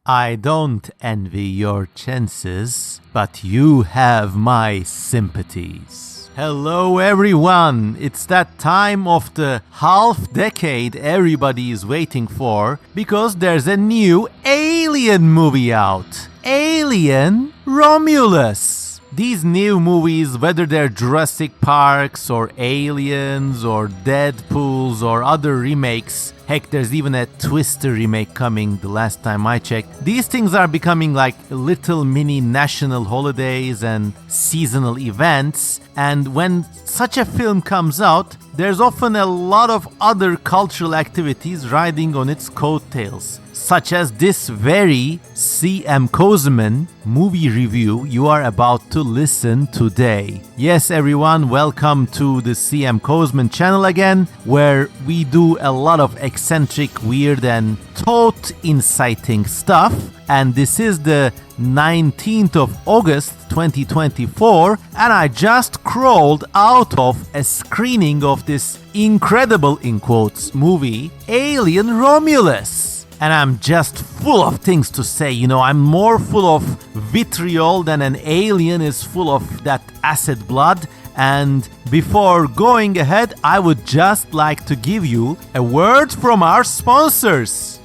I don't envy your chances, but you have my sympathies. Hello everyone! It's that time of the half decade everybody is waiting for because there's a new Alien movie out. Alien Romulus. These new movies, whether they're Jurassic Parks or Aliens or Deadpools or other remakes, heck, there's even a Twister remake coming the last time I checked. These things are becoming like little mini national holidays and seasonal events. And when such a film comes out, there's often a lot of other cultural activities riding on its coattails, such as this very C.M. Kozeman movie review you are about to listen today. Yes, everyone, welcome to the C.M. Kozeman channel again, where we do a lot of eccentric, weird, and thought-inciting stuff. And this is the 19th of August 2024, and I just crawled out of a screening of this incredible, in quotes, movie, Alien Romulus. And I'm just full of things to say. I'm more full of vitriol than an alien is full of that acid blood. And before going ahead, I would just like to give you a word from our sponsors.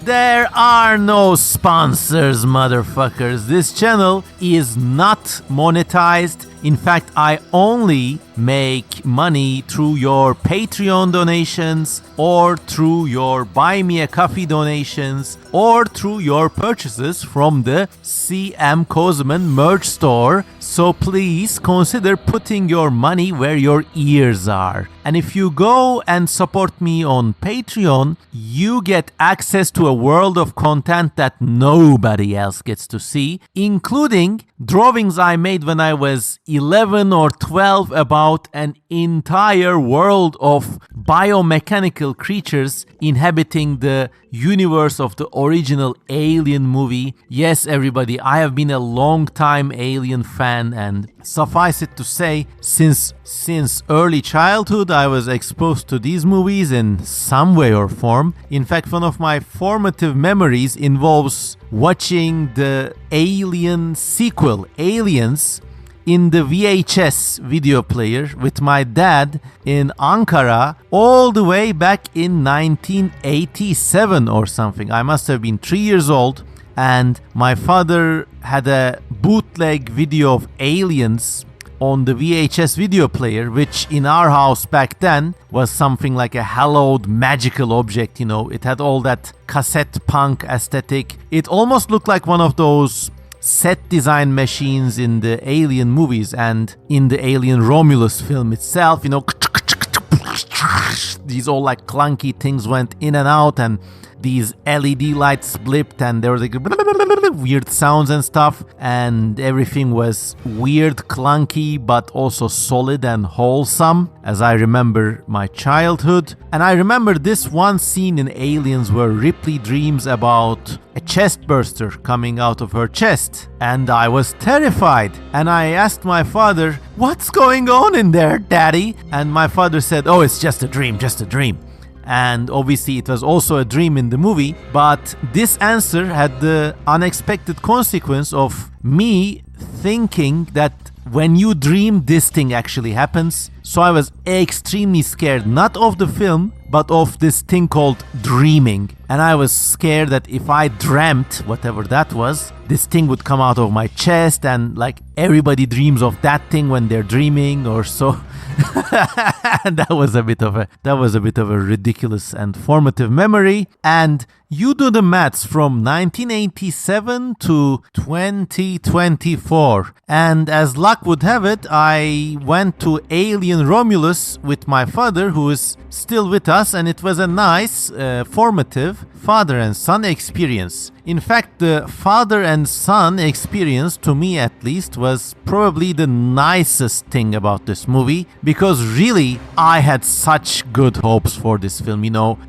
There are no sponsors, motherfuckers. This channel is not monetized. In fact, I only make money through your Patreon donations or through your Buy Me a Coffee donations or through your purchases from the C.M. Kozeman merch store. So please consider putting your money where your ears are. And if you go and support me on Patreon, you get access to a world of content that nobody else gets to see, including drawings I made when I was 11 or 12 about an entire world of biomechanical creatures inhabiting the universe of the original Alien movie. Yes, everybody, I have been a long-time Alien fan, and suffice it to say, since early childhood I was exposed to these movies in some way or form. In fact, one of my formative memories involves watching the Alien sequel, Aliens, in the VHS video player with my dad in Ankara all the way back in 1987 or something. I must have been 3 years old, and my father had a bootleg video of Aliens on the VHS video player, which in our house back then was something like a hallowed magical object. It had all that cassette punk aesthetic. It almost looked like one of those set design machines in the Alien movies, and in the Alien Romulus film itself, these all like clunky things went in and out, and these LED lights blipped, and there was like weird sounds and stuff, and everything was weird, clunky, but also solid and wholesome, as I remember my childhood. And I remember this one scene in Aliens where Ripley dreams about a chest burster coming out of her chest, and I was terrified. And I asked my father, "What's going on in there, Daddy?" And my father said, "Oh, it's just a dream, just a dream." And obviously it was also a dream in the movie, but this answer had the unexpected consequence of me thinking that when you dream, this thing actually happens. So I was extremely scared, not of the film, but of this thing called dreaming. And I was scared that if I dreamt, whatever that was, this thing would come out of my chest, and like everybody dreams of that thing when they're dreaming or so. that was a bit of a ridiculous and formative memory. And you do the maths from 1987 to 2024. And as luck would have it, I went to Alien Romulus with my father, who is still with us, and it was a nice, formative father and son experience. In fact, the father and son experience, to me at least, was probably the nicest thing about this movie, because really I had such good hopes for this film.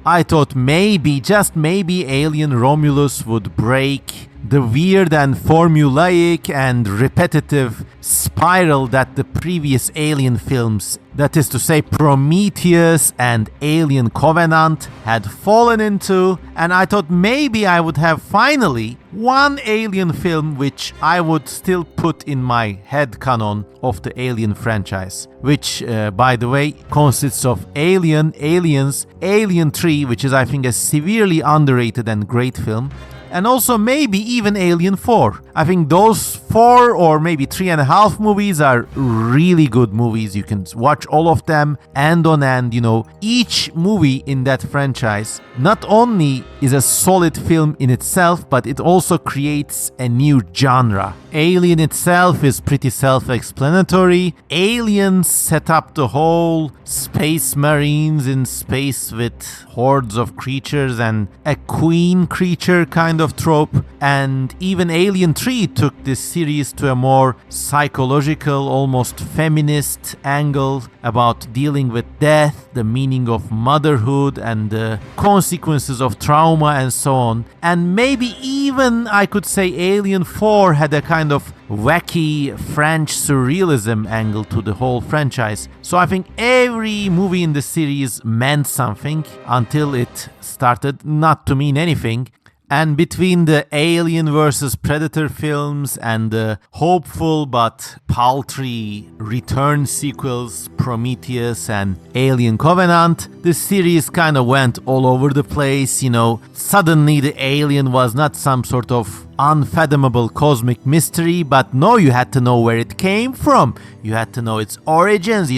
I thought maybe, just maybe, Alien Romulus would break the weird and formulaic and repetitive spiral that the previous Alien films that is to say Prometheus and Alien Covenant, had fallen into, and I thought maybe I would have finally one Alien film which I would still put in my head canon of the Alien franchise, which, by the way, consists of Alien, Aliens, Alien 3, which is I think a severely underrated and great film, and also maybe even Alien 4. I think those 4 or maybe 3.5 movies are really good movies. You can watch all of them end on end. Each movie in that franchise not only is a solid film in itself, but it also creates a new genre. Alien itself is pretty self-explanatory. Aliens set up the whole space marines in space with hordes of creatures and a queen creature kind of trope. And even Alien 3 took this series to a more psychological, almost feminist angle about dealing with death, the meaning of motherhood, and the consequences of trauma and so on. And maybe even I could say Alien 4 had a kind of wacky French surrealism angle to the whole franchise. So I think every movie in the series meant something until it started not to mean anything. And between the Alien vs. Predator films and the hopeful but paltry return sequels, Prometheus and Alien Covenant, the series kind of went all over the place. Suddenly the alien was not some sort of unfathomable cosmic mystery, but no, you had to know where it came from. You had to know its origins.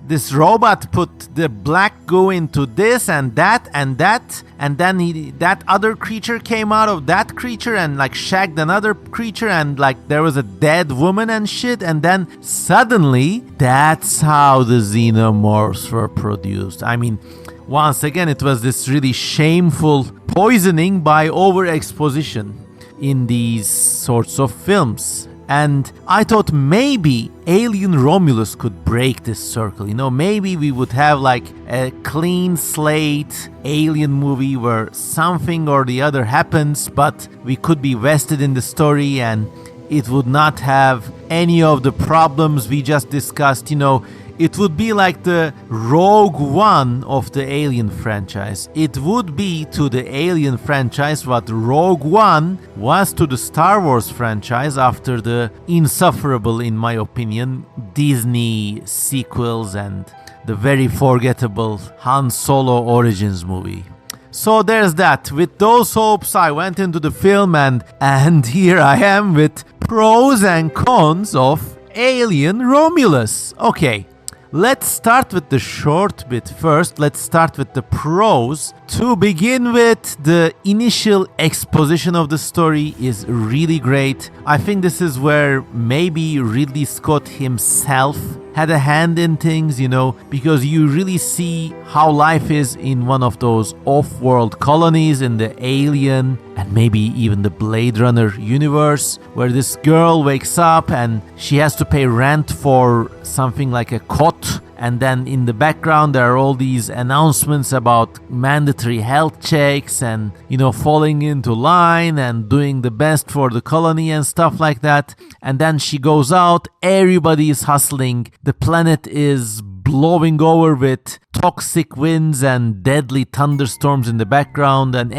This robot put the black goo into this and that, and then that other creature came out of that creature and shagged another creature, and there was a dead woman and shit, and then suddenly that's how the xenomorphs were produced. Once again, it was this really shameful poisoning by overexposition in these sorts of films. And I thought maybe Alien Romulus could break this circle. Maybe we would have a clean slate alien movie where something or the other happens, but we could be vested in the story and it would not have any of the problems we just discussed. It would be like the Rogue One of the Alien franchise. It would be to the Alien franchise what Rogue One was to the Star Wars franchise after the insufferable, in my opinion, Disney sequels and the very forgettable Han Solo Origins movie. So there's that. With those hopes, I went into the film and here I am with pros and cons of Alien Romulus. Okay. Let's start with the short bit first. Let's start with the pros. To begin with, the initial exposition of the story is really great. I think this is where maybe Ridley Scott himself had a hand in things, because you really see how life is in one of those off-world colonies in the Alien and maybe even the Blade Runner universe, where this girl wakes up and she has to pay rent for something like a cot. And then in the background, there are all these announcements about mandatory health checks and, falling into line and doing the best for the colony and stuff like that. And then she goes out, everybody is hustling, the planet is blowing over with toxic winds and deadly thunderstorms in the background, and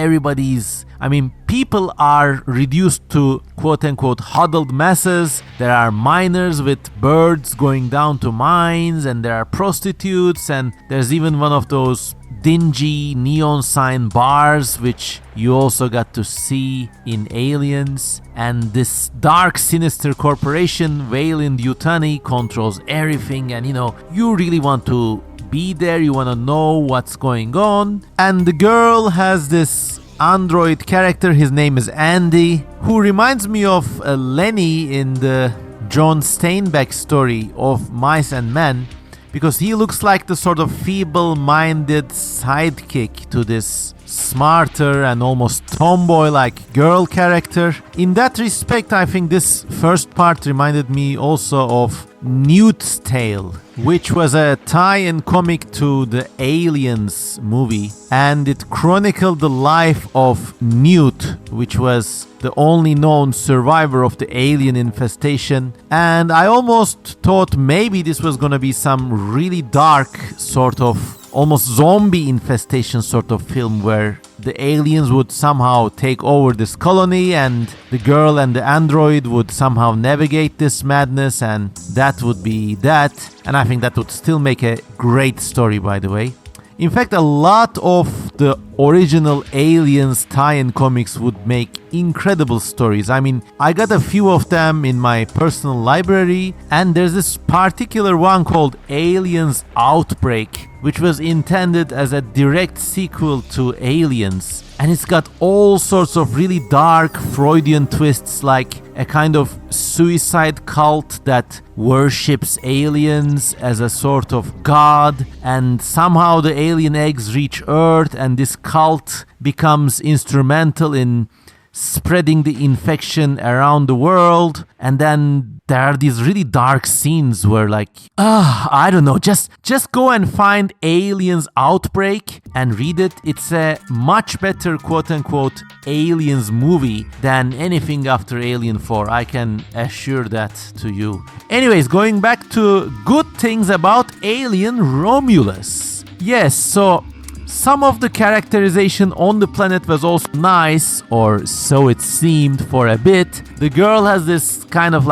people are reduced to quote-unquote huddled masses. There are miners with birds going down to mines, and there are prostitutes, and there's even one of those dingy neon sign bars which you also got to see in Aliens. And this dark sinister corporation, Weyland-Yutani, controls everything, and you really want to be there, you want to know what's going on. And the girl has this android character, his name is Andy, who reminds me of Lenny in the John Steinbeck story of Mice and Men, because he looks like the sort of feeble-minded sidekick to this smarter and almost tomboy-like girl character. In that respect, I think this first part reminded me also of Newt's Tale, which was a tie-in comic to the Aliens movie, and it chronicled the life of Newt, which was the only known survivor of the alien infestation. And I almost thought maybe this was gonna be some really dark sort of almost zombie infestation sort of film where the aliens would somehow take over this colony and the girl and the android would somehow navigate this madness, and that would be that. And I think that would still make a great story, by the way. In fact, a lot of the original Aliens tie-in comics would make incredible stories. I mean, I got a few of them in my personal library, and there's this particular one called Aliens Outbreak, which was intended as a direct sequel to Aliens. And it's got all sorts of really dark Freudian twists, like a kind of suicide cult that worships aliens as a sort of god, and somehow the alien eggs reach Earth and this cult becomes instrumental in spreading the infection around the world. And then there are these really dark scenes where I don't know, just go and find Aliens Outbreak and read it. It's a much better quote-unquote Aliens movie than anything after Alien 4. I can assure that to you. Anyways, going back to good things about Alien Romulus. Yes, so some of the characterization on the planet was also nice, or so it seemed for a bit. The girl has this kind of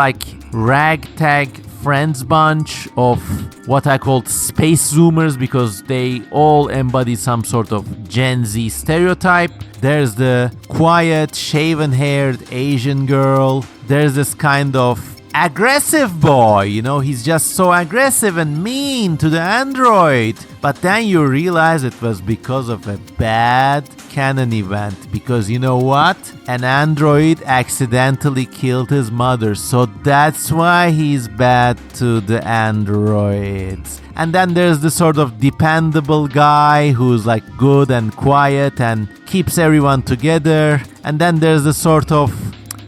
ragtag friends bunch of what I called space zoomers, because they all embody some sort of Gen Z stereotype. There's the quiet, shaven-haired Asian girl. There's this kind of aggressive boy, he's just so aggressive and mean to the android. But then you realize it was because of a bad canon event, because you know what? An android accidentally killed his mother, so that's why he's bad to the androids. And then there's the sort of dependable guy who's good and quiet and keeps everyone together. And then there's the sort of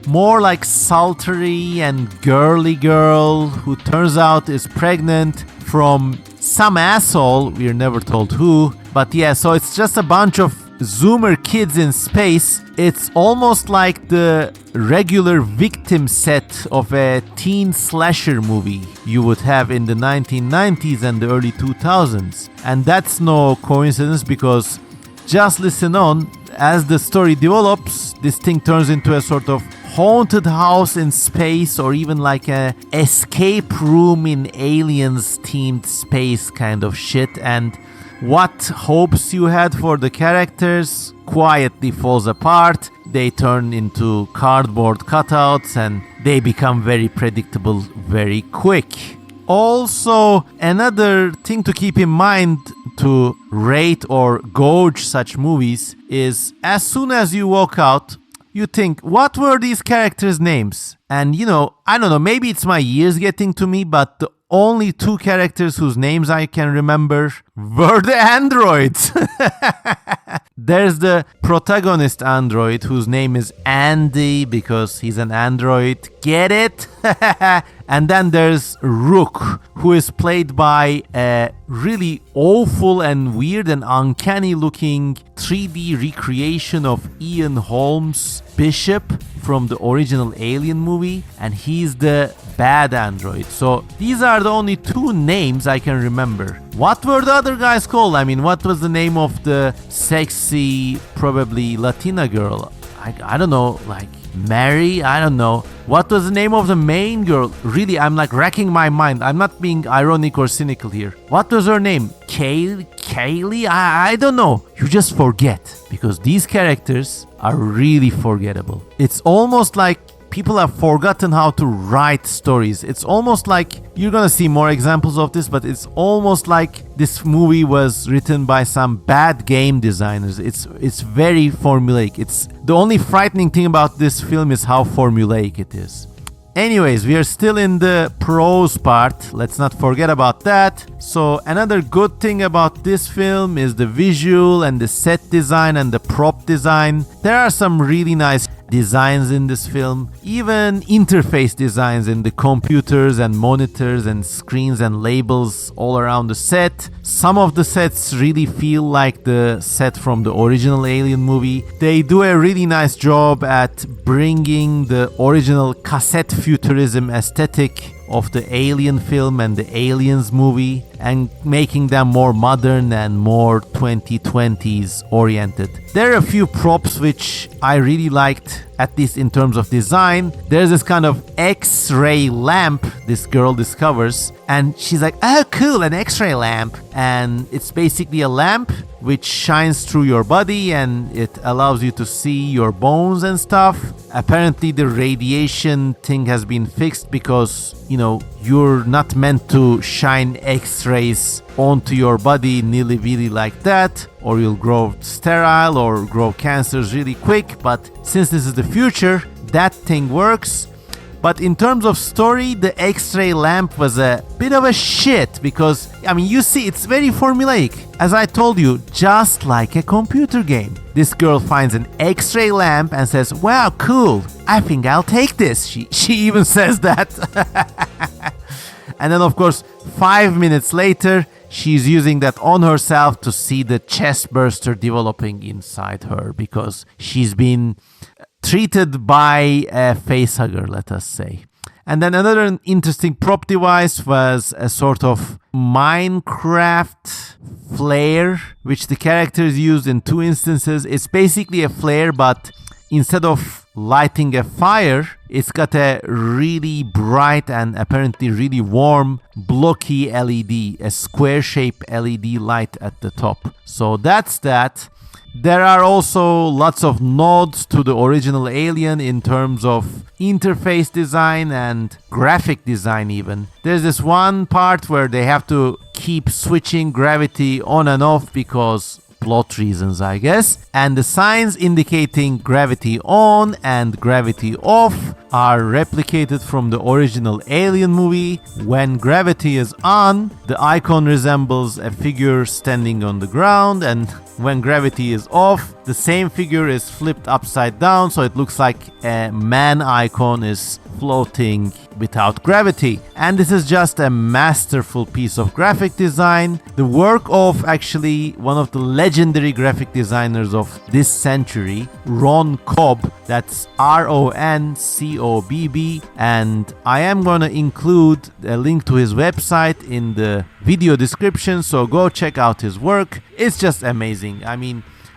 more sultry and girly girl who turns out is pregnant from some asshole, we're never told who. But yeah, so it's just a bunch of Zoomer kids in space. It's almost like the regular victim set of a teen slasher movie you would have in the 1990s and the early 2000s. And that's no coincidence, because just listen on, as the story develops, this thing turns into a sort of haunted house in space, or even like a escape room in aliens themed space kind of shit. And what hopes you had for the characters quietly falls apart. They turn into cardboard cutouts and they become very predictable very quick. Also, another thing to keep in mind to rate or gauge such movies is, as soon as you walk out, you think, what were these characters' names? And I don't know, maybe it's my years getting to me, but the only two characters whose names I can remember were the androids. There's the protagonist android whose name is Andy because he's an android. Get it? And then there's Rook, who is played by a really awful and weird and uncanny looking 3D recreation of Ian Holmes' Bishop from the original Alien movie, and he's the bad android. So these are the only two names I can remember. What were the other guys called? I mean, what was the name of the sexy, probably Latina girl? I don't know, Mary? I don't know. What was the name of the main girl? Really, I'm racking my mind. I'm not being ironic or cynical here. What was her name? Kaylee? I don't know. You just forget, because these characters are really forgettable. It's almost like people have forgotten how to write stories. It's almost like, you're gonna see more examples of this, but it's almost like this movie was written by some bad game designers. It's very formulaic. It's the only frightening thing about this film is how formulaic it is. Anyways, we are still in the pros part. Let's not forget about that. So another good thing about this film is the visual and the set design and the prop design. There are some really nice designs in this film, even interface designs in the computers and monitors and screens and labels all around the set. Some of the sets really feel like the set from the original Alien movie. They do a really nice job at bringing the original cassette futurism aesthetic of the Alien film and the Aliens movie and making them more modern and more 2020s oriented. There are a few props which I really liked, at least in terms of design. There's this kind of X-ray lamp this girl discovers, and she's like, oh cool, an X-ray lamp. And it's basically a lamp which shines through your body and it allows you to see your bones and stuff. Apparently the radiation thing has been fixed because, you're not meant to shine X-rays onto your body nilly-willy like that, or you'll grow sterile or grow cancers really quick. But since this is the future, that thing works. But in terms of story, the X-ray lamp was a bit of a shit because, you see, it's very formulaic. As I told you, just like a computer game. This girl finds an X-ray lamp and says, wow, cool, I think I'll take this. She even says that. And then, of course, 5 minutes later, she's using that on herself to see the chest burster developing inside her because she's been treated by a facehugger, let us say. And then another interesting prop device was a sort of Minecraft flare, which the characters used in 2 instances. It's basically a flare, but instead of lighting a fire, it's got a really bright and apparently really warm, blocky LED, a square-shaped LED light at the top. So that's that. There are also lots of nods to the original Alien in terms of interface design and graphic design even. There's this one part where they have to keep switching gravity on and off because plot reasons, I guess. And the signs indicating gravity on and gravity off are replicated from the original Alien movie. When gravity is on, the icon resembles a figure standing on the ground, and when gravity is off, the same figure is flipped upside down, so it looks like a man icon is floating without gravity. And this is just a masterful piece of graphic design, the work of actually one of the legendary graphic designers of this century, Ron Cobb. That's RONCOBB, and I am going to include a link to his website in the video description, so go check out his work. It's just amazing.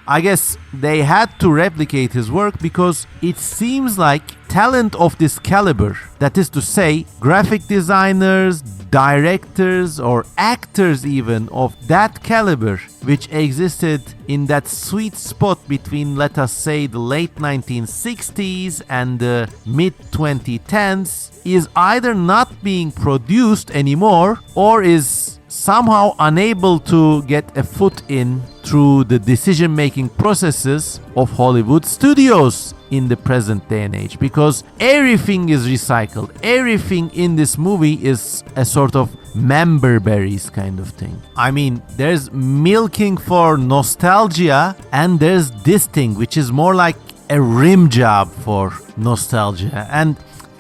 I guess they had to replicate his work because it seems like talent of this caliber, that is to say, graphic designers, directors, or actors even of that caliber, which existed in that sweet spot between, let us say, the late 1960s and the mid 2010s, is either not being produced anymore or is somehow unable to get a foot in through the decision-making processes of Hollywood studios in the present day and age, because everything is recycled. Everything in this movie is a sort of member berries kind of thing. There's milking for nostalgia, and there's this thing which is more like a rim job for nostalgia. And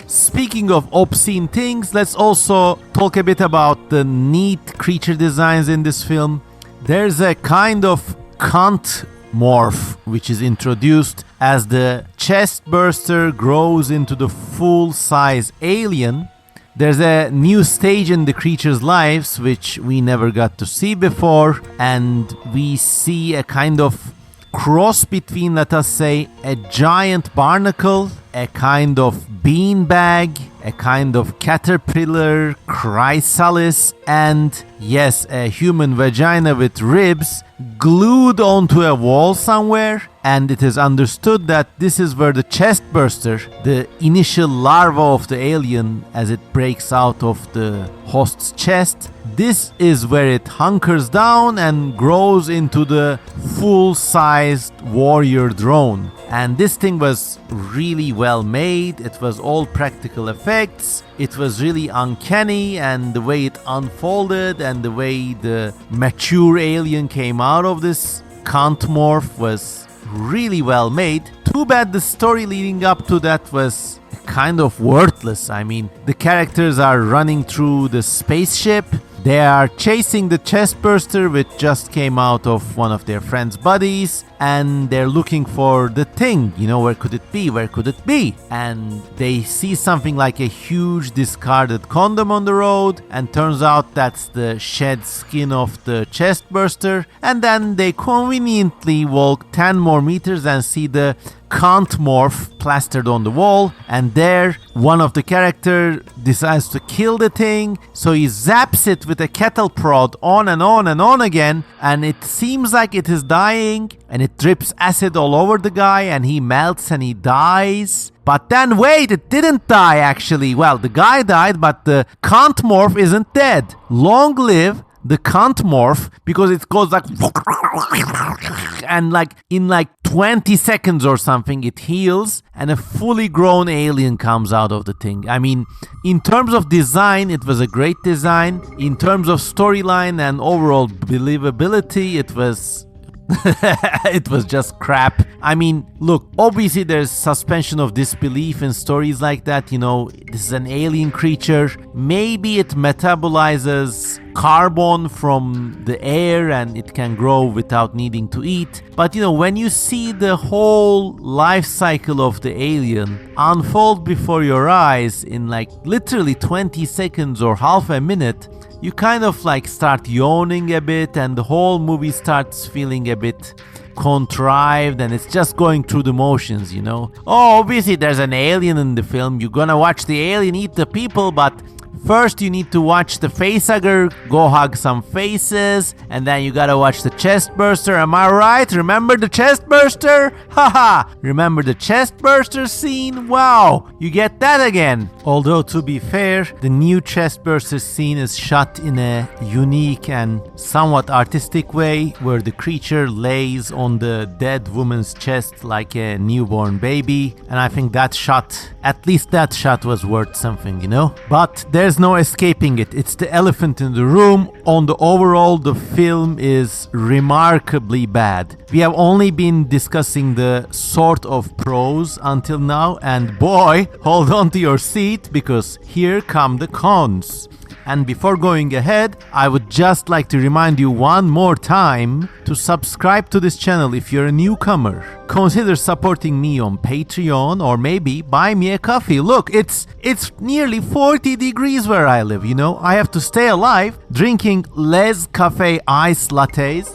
speaking of obscene things, let's also talk a bit about the neat creature designs in this film. There's a kind of cunt morph which is introduced as the chest burster grows into the full-size alien. There's a new stage in the creature's lives which we never got to see before, and we see a kind of cross between, let us say, a giant barnacle, a kind of beanbag, a kind of caterpillar, chrysalis, and yes, a human vagina with ribs glued onto a wall somewhere. and it is understood that this is where the chest burster, the initial larva of the alien as it breaks out of the host's chest, this is where it hunkers down and grows into the full-sized warrior drone. And this thing was really well made. It was all practical effects. It was really uncanny, and the way it unfolded and the way the mature alien came out of this cunt morph was really well made. Too bad the story leading up to that was kind of worthless. I mean, the characters are running through the spaceship. They are chasing the chest burster which just came out of one of their friends' buddies, and they're looking for the thing. You know, where could it be? Where could it be? And they see something like a huge discarded condom on the road, and turns out that's the shed skin of the chest burster. And then they conveniently walk 10 more meters and see the cunt morph plastered on the wall, and there one of the character decides to kill the thing, so he zaps it with a kettle prod on and on and on again, and it seems like it is dying, and it drips acid all over the guy, and he melts and he dies. But then wait, it didn't die actually. Well, the guy died, but the cunt morph isn't dead. Long live the cunt morph, because it goes like and like in like 20 seconds or something it heals and a fully grown alien comes out of the thing. I mean, in terms of design, it was a great design. In terms of storyline and overall believability, it was it was just crap. I mean, look, obviously there's suspension of disbelief in stories like that. You know, this is an alien creature. Maybe it metabolizes carbon from the air and it can grow without needing to eat. But you know, when you see the whole life cycle of the alien unfold before your eyes in like literally 20 seconds or half a minute, you kind of like start yawning a bit, and the whole movie starts feeling a bit contrived, and it's just going through the motions, you know. Oh, obviously there's an alien in the film. You're gonna watch the alien eat the people, but first you need to watch the facehugger go hug some faces, and then you gotta watch the chest burster. Am I right? Remember the chest burster? Haha! Remember the chest burster scene? Wow! You get that again! Although, to be fair, the new chest burster scene is shot in a unique and somewhat artistic way, where the creature lays on the dead woman's chest like a newborn baby, and I think that shot, at least that shot, was worth something, you know? But there's no escaping it. It's the elephant in the room. On the overall, the film is remarkably bad. We have only been discussing the sort of pros until now, and boy, hold on to your seat, because here come the cons. And before going ahead, I would just like to remind you one more time to subscribe to this channel if you're a newcomer. Consider supporting me on Patreon, or maybe buy me a coffee. Look, it's nearly 40 degrees where I live, you know. I have to stay alive drinking Les Cafe ice lattes.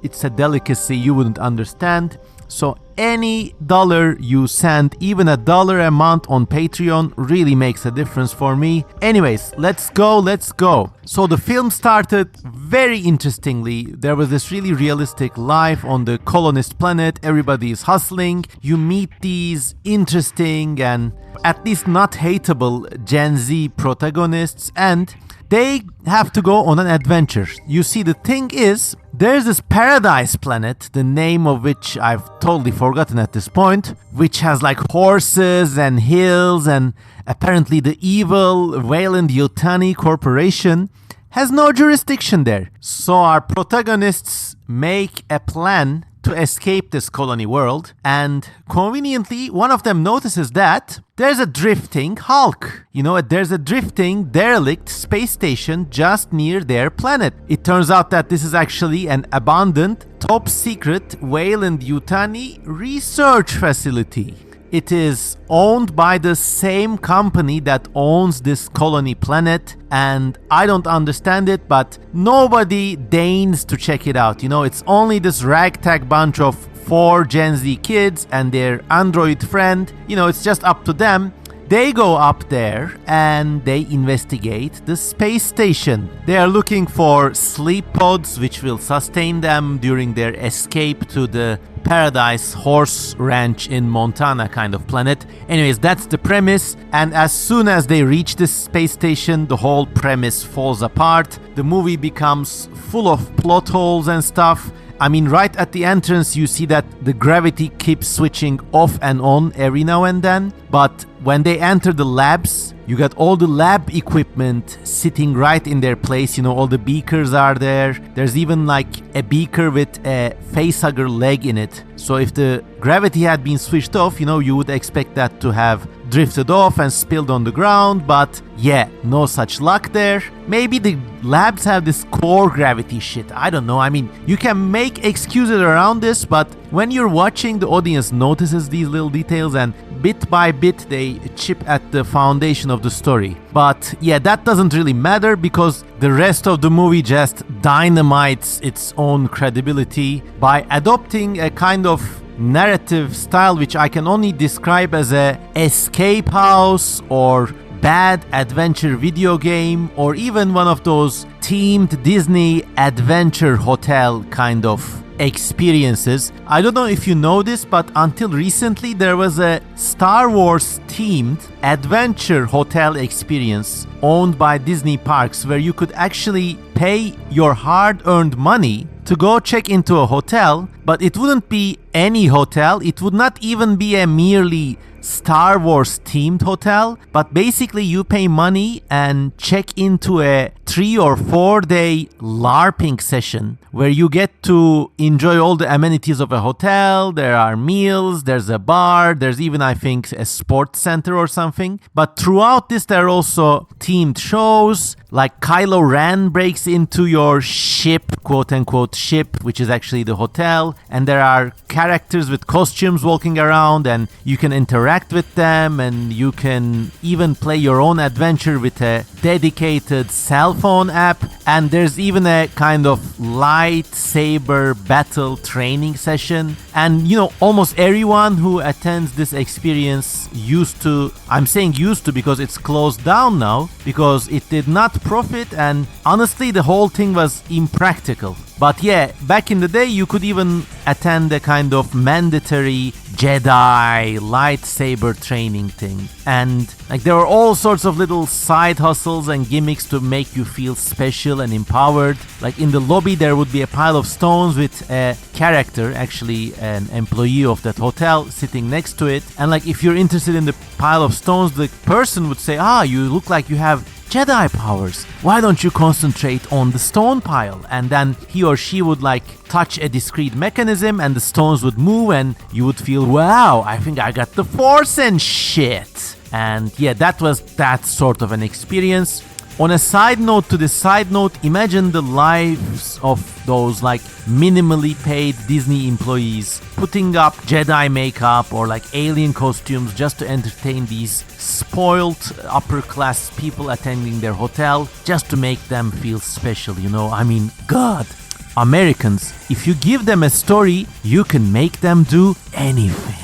It's a delicacy you wouldn't understand. So any dollar you send, even $1 a month on Patreon, really makes a difference for me. Anyways, let's go. So the film started very interestingly. There was this really realistic life on the colonist planet. Everybody is hustling. You meet these interesting and at least not hateable Gen Z protagonists, and they have to go on an adventure. You see, the thing is, there's this paradise planet, the name of which I've totally forgotten at this point, which has like horses and hills, and apparently the evil Weyland-Yutani Corporation has no jurisdiction there. So our protagonists make a plan to escape this colony world, and conveniently one of them notices that there's a drifting Hulk. You know, there's a drifting derelict space station just near their planet. It turns out that this is actually an abandoned, top secret Weyland-Yutani research facility. It is owned by the same company that owns this colony planet, and I don't understand it, but nobody deigns to check it out. You know, it's only this ragtag bunch of 4 Gen Z kids and their android friend. You know, it's just up to them. they go up there and they investigate the space station. They are looking for sleep pods which will sustain them during their escape to the Paradise Horse Ranch in Montana kind of planet. Anyways, that's the premise, and as soon as they reach this space station, the whole premise falls apart. The movie becomes full of plot holes and stuff. I mean, right at the entrance, you see that the gravity keeps switching off and on every now and then. But when they enter the labs, you got all the lab equipment sitting right in their place. You know, all the beakers are there. There's even like a beaker with a facehugger leg in it. So if the gravity had been switched off, you know, you would expect that to have drifted off and spilled on the ground. But yeah, no such luck there. Maybe the labs have this core gravity shit. I don't know. I mean, you can make excuses around this, but when you're watching, the audience notices these little details and bit by bit they chip at the foundation of the story. But yeah, that doesn't really matter because the rest of the movie just dynamites its own credibility by adopting a kind of narrative style which I can only describe as a escape house or bad adventure video game, or even one of those themed Disney adventure hotel kind of experiences. I don't know if you know this, but until recently there was a Star Wars themed adventure hotel experience owned by Disney Parks where you could actually pay your hard-earned money to go check into a hotel, but it wouldn't be any hotel. It would not even be a merely Star Wars themed hotel, but basically you pay money and check into a 3 or 4 day LARPing session where you get to enjoy all the amenities of a hotel. There are meals, there's a bar, there's even, I think, a sports center or something. But throughout this, there are also themed shows, like Kylo Ren breaks into your ship, quote unquote ship, which is actually the hotel, and there are characters with costumes walking around and you can interact with them, and you can even play your own adventure with a dedicated cell phone app. And there's even a kind of lightsaber battle training session. And you know, almost everyone who attends this experience used to, I'm saying used to because it's closed down now, because it did not profit, and honestly the whole thing was impractical. But yeah, back in the day you could even attend a kind of mandatory Jedi lightsaber training thing. And like there were all sorts of little side hustles and gimmicks to make you feel special and empowered. Like in the lobby there would be a pile of stones with a character, actually an employee of that hotel, sitting next to it. And like if you're interested in the pile of stones, the person would say, you look like you have Jedi powers. Why don't you concentrate on the stone pile? And then he or she would like touch a discrete mechanism and the stones would move and you would feel, wow, I think I got the force and shit. And yeah, that was that sort of an experience. On a side note to the side note, imagine the lives of those like minimally paid Disney employees putting up Jedi makeup or like alien costumes just to entertain these spoiled upper class people attending their hotel, just to make them feel special, you know? I mean, God, Americans, if you give them a story, you can make them do anything.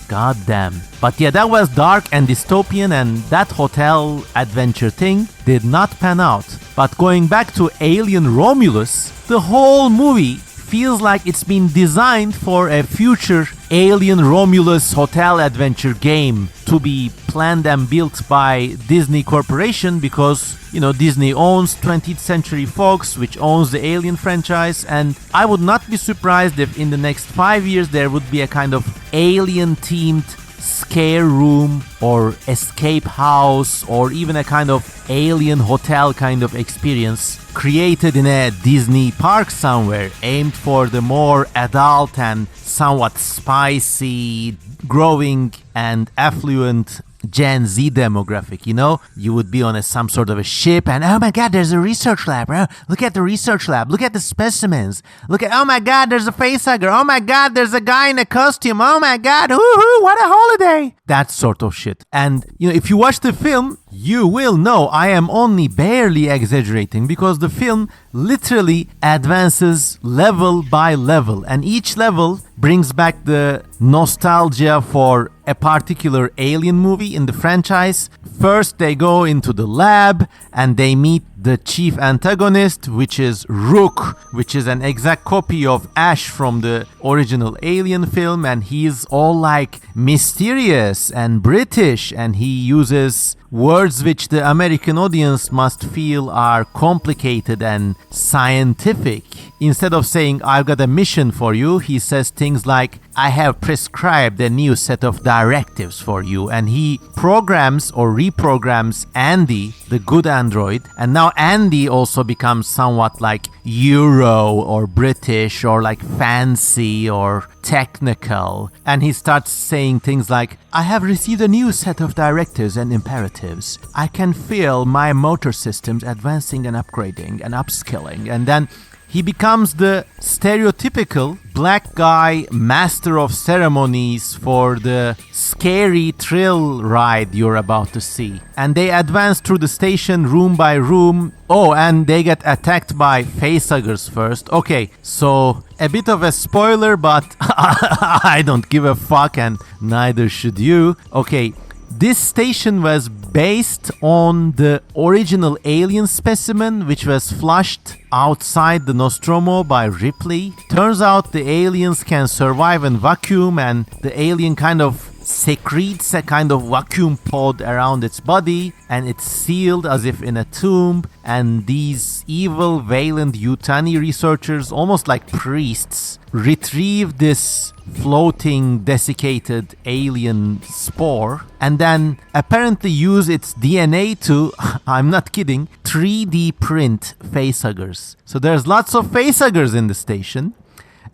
God damn. But yeah, that was dark and dystopian, and that hotel adventure thing did not pan out. But going back to Alien Romulus, the whole movie feels like it's been designed for a future Alien Romulus hotel adventure game to be planned and built by Disney Corporation, because, you know, Disney owns 20th Century Fox, which owns the Alien franchise, and I would not be surprised if in the next 5 years there would be a kind of alien-themed scare room or escape house or even a kind of alien hotel kind of experience created in a Disney park somewhere, aimed for the more adult and somewhat spicy, growing and affluent Gen Z demographic, you know? You would be on some sort of a ship and, oh my God, there's a research lab. Look at the research lab. Look at the specimens. Look at, oh my God, there's a facehugger. Oh my God, there's a guy in a costume. Oh my God, woohoo, what a holiday. That sort of shit. And, you know, if you watch the film, you will know I am only barely exaggerating, because the film literally advances level by level, and each level brings back the nostalgia for a particular alien movie in the franchise. First, they go into the lab and they meet the chief antagonist, which is Rook, which is an exact copy of Ash from the original Alien film, and he's all like mysterious and British, and he uses words which the American audience must feel are complicated and scientific. Instead of saying, "I've got a mission for you," he says things like, "I have prescribed a new set of directives for you," and he programs or reprograms Andy, the good android, and now Andy also becomes somewhat like Euro or British or like fancy or technical, and he starts saying things like, "I have received a new set of directives and imperatives. I can feel my motor systems advancing and upgrading and upskilling," and then he becomes the stereotypical black guy master of ceremonies for the scary thrill ride you're about to see. And they advance through the station room by room. Oh, and they get attacked by facehuggers first. Okay, so a bit of a spoiler, but I don't give a fuck, and neither should you. Okay, this station was based on the original alien specimen, which was flushed outside the Nostromo by Ripley. Turns out the aliens can survive in vacuum, and the alien kind of secretes a kind of vacuum pod around its body, and it's sealed as if in a tomb. And these evil Valent Yutani researchers, almost like priests, retrieve this floating desiccated alien spore and then apparently use its DNA to, I'm not kidding, 3D print facehuggers. So there's lots of facehuggers in the station.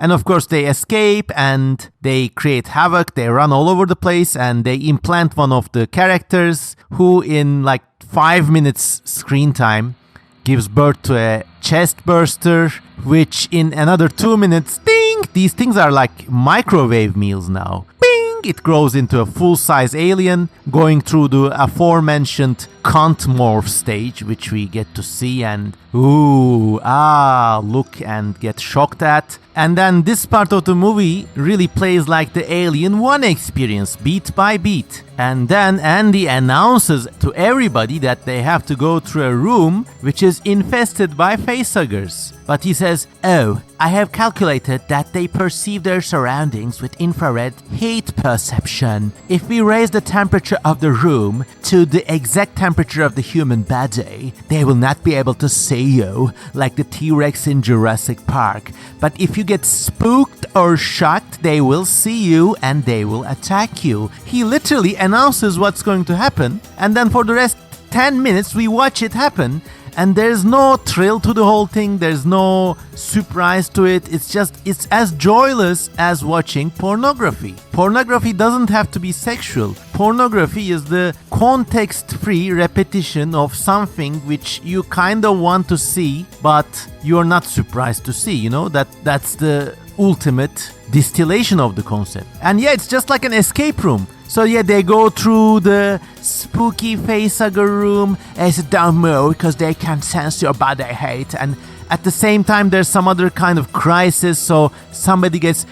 And of course they escape and they create havoc, they run all over the place, and they implant one of the characters who in like 5 minutes screen time gives birth to a chest burster, which in another 2 minutes, ding, these things are like microwave meals now. Bing, it grows into a full-size alien, going through the aforementioned cunt morph stage, which we get to see and look and get shocked at. And then this part of the movie really plays like the Alien 1 experience, beat by beat. And then Andy announces to everybody that they have to go through a room which is infested by facehuggers. But he says, "Oh, I have calculated that they perceive their surroundings with infrared heat perception. If we raise the temperature of the room to the exact temperature of the human body, they will not be able to see you like the T-Rex in Jurassic Park. But if you get spooked or shocked, they will see you and they will attack you." He literally announces what's going to happen, and then for the rest 10 minutes we watch it happen. And there's no thrill to the whole thing, there's no surprise to it, it's as joyless as watching pornography. Pornography doesn't have to be sexual. Pornography is the context-free repetition of something which you kind of want to see, but you're not surprised to see, you know? That's the ultimate distillation of the concept. And yeah, it's just like an escape room. So yeah, they go through the spooky facehugger room as don't move because they can sense your body heat, and at the same time there's some other kind of crisis, so somebody gets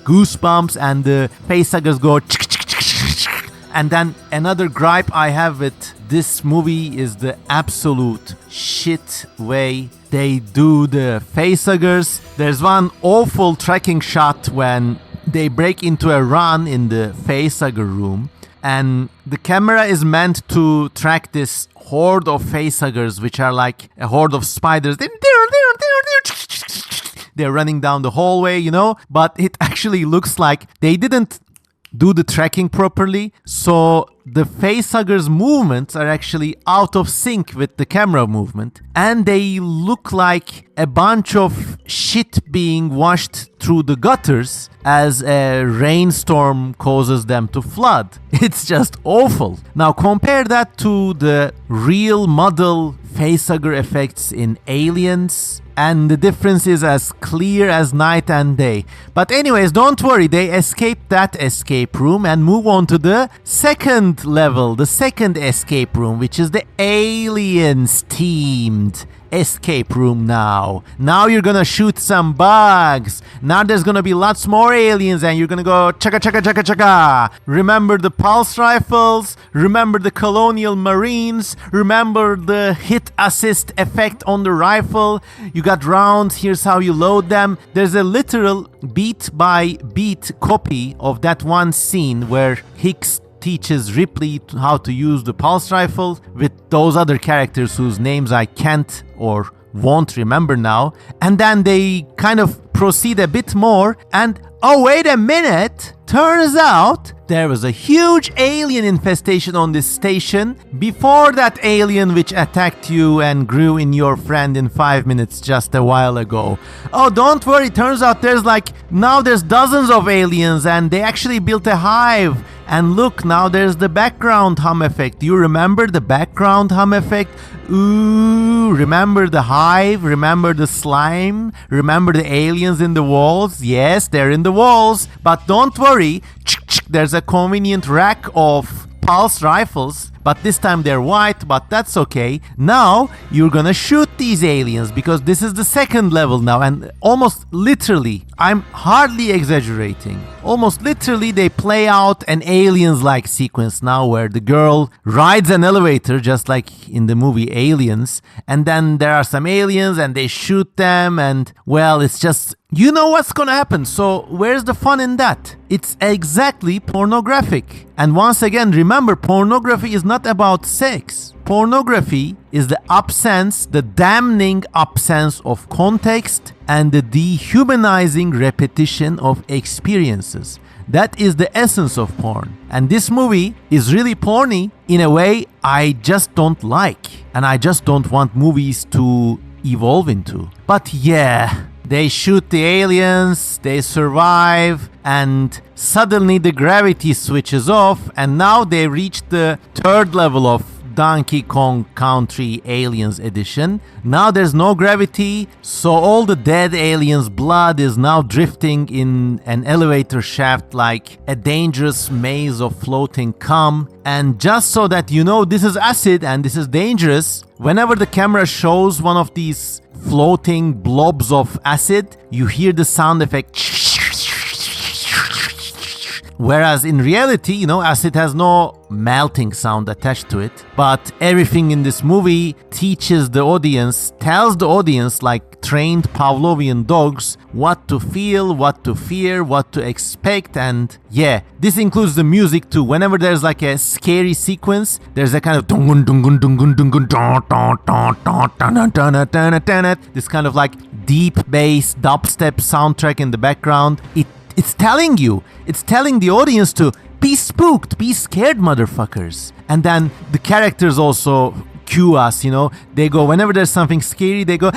goosebumps and the facehuggers go. And then another gripe I have with this movie is the absolute shit way they do the facehuggers. There's one awful tracking shot when they break into a run in the facehugger room, and the camera is meant to track this horde of facehuggers, which are like a horde of spiders. They're running down the hallway, you know, but it actually looks like they didn't do the tracking properly, so the facehuggers' movements are actually out of sync with the camera movement, and they look like a bunch of shit being washed through the gutters as a rainstorm causes them to flood. It's just awful. Now compare that to the real model facehugger effects in Aliens, and the difference is as clear as night and day. But anyways, don't worry, they escaped that escape room and move on to the second level, the second escape room, which is the aliens themed escape room now. Now you're gonna shoot some bugs. Now there's gonna be lots more aliens and you're gonna go chaka chaka chaka chaka. Remember the pulse rifles, remember the colonial marines, remember the hit assist effect on the rifle. You got rounds, here's how you load them. There's a literal beat by beat copy of that one scene where Hicks teaches Ripley how to use the pulse rifle with those other characters whose names I can't or won't remember now. And then they kind of proceed a bit more and oh, wait a minute! Turns out there was a huge alien infestation on this station before that alien which attacked you and grew in your friend in 5 minutes just a while ago. Oh, don't worry, turns out now there's dozens of aliens and they actually built a hive. And look, now there's the background hum effect. Do you remember the background hum effect? Ooh, remember the hive? Remember the slime? Remember the aliens in the walls? Yes, they're in the walls. But don't worry, there's a convenient rack of pulse rifles. But this time they're white, but that's okay. Now you're gonna shoot these aliens because this is the second level now, and almost literally, I'm hardly exaggerating, almost literally they play out an aliens-like sequence now where the girl rides an elevator just like in the movie Aliens, and then there are some aliens and they shoot them, and well, it's just, you know what's gonna happen, so where's the fun in that? It's exactly pornographic. And once again, remember, pornography is not about sex. Pornography is the absence, the damning absence of context and the dehumanizing repetition of experiences. That is the essence of porn. And this movie is really porny in a way I just don't like. And I just don't want movies to evolve into. But yeah, they shoot the aliens, they survive, and suddenly the gravity switches off, and now they reach the third level of Donkey Kong Country Aliens Edition. Now there's no gravity, so all the dead aliens' blood is now drifting in an elevator shaft like a dangerous maze of floating cum. And just so that you know this is acid and this is dangerous, whenever the camera shows one of these floating blobs of acid, you hear the sound effect. Whereas in reality, acid has no melting sound attached to it. But everything in this movie tells the audience like trained Pavlovian dogs what to feel, what to fear, what to expect. And yeah, this includes the music too. Whenever there's like a scary sequence, there's a kind of this kind of like deep bass dubstep soundtrack in the background. It's telling the audience to be spooked, be scared, motherfuckers. And then the characters also cue us, they go, whenever there's something scary, they go,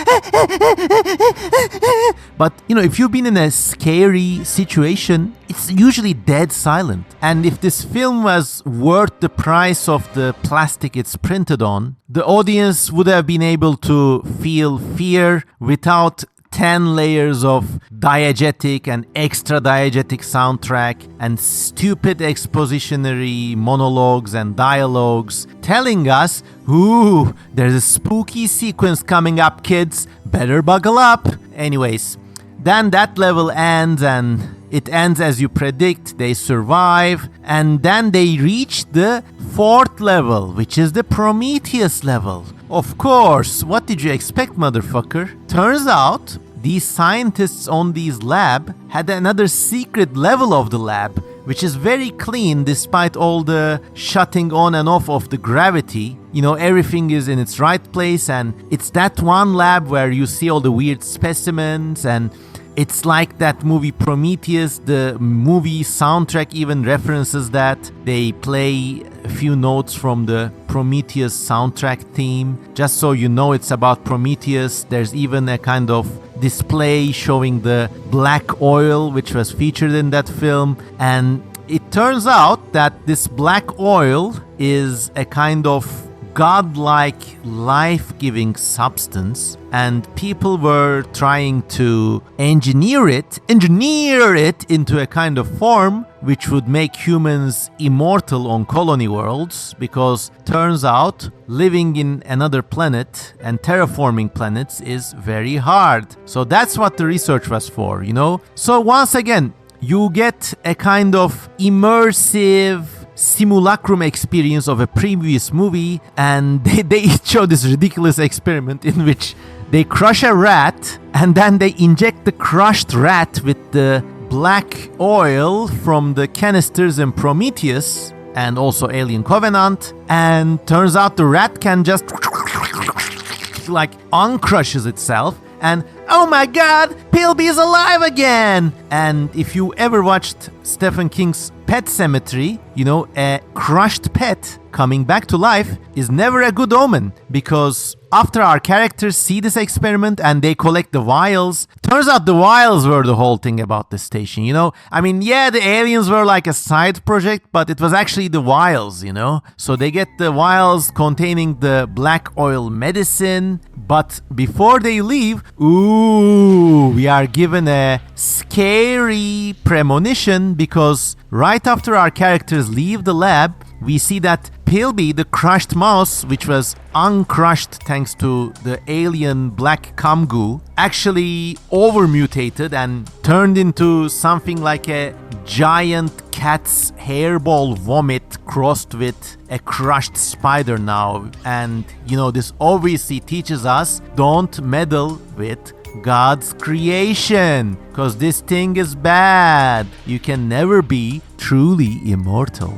but if you've been in a scary situation, it's usually dead silent. And if this film was worth the price of the plastic it's printed on, the audience would have been able to feel fear without 10 layers of diegetic and extra diegetic soundtrack and stupid expositionary monologues and dialogues telling us, ooh, there's a spooky sequence coming up, kids, better buckle up. Anyways, then that level ends, and it ends as you predict. They survive, and then they reach the fourth level, which is the Prometheus level. Of course, what did you expect, motherfucker? Turns out these scientists on these lab had another secret level of the lab, which is very clean despite all the shutting on and off of the gravity. Everything is in its right place, and it's that one lab where you see all the weird specimens, and it's like that movie Prometheus. The movie soundtrack even references that. They play a few notes from the Prometheus soundtrack theme, just so you know it's about Prometheus. There's even a kind of display showing the black oil which was featured in that film, and it turns out that this black oil is a kind of godlike, life-giving substance, and people were trying to engineer it into a kind of form which would make humans immortal on colony worlds, because turns out living in another planet and terraforming planets is very hard. So that's what the research was for, you know? So once again, you get a kind of immersive simulacrum experience of a previous movie, and they show this ridiculous experiment in which they crush a rat and then they inject the crushed rat with the black oil from the canisters in Prometheus and also Alien Covenant, and turns out the rat can just like uncrushes itself, and oh my god, Pilby is alive again! And if you ever watched Stephen King's Pet Sematary, you know, a crushed pet coming back to life is never a good omen, because after our characters see this experiment and they collect the vials, turns out the vials were the whole thing about the station, you know? I mean, yeah, the aliens were like a side project, but it was actually the vials, you know? So they get the vials containing the black oil medicine, but before they leave, we are given a scary premonition, because right after our characters leave the lab, we see that Pilby, the crushed mouse, which was uncrushed thanks to the alien black cum goo, actually overmutated and turned into something like a giant cat's hairball vomit crossed with a crushed spider now. And, you know, this obviously teaches us don't meddle with God's creation, because this thing is bad. You can never be truly immortal.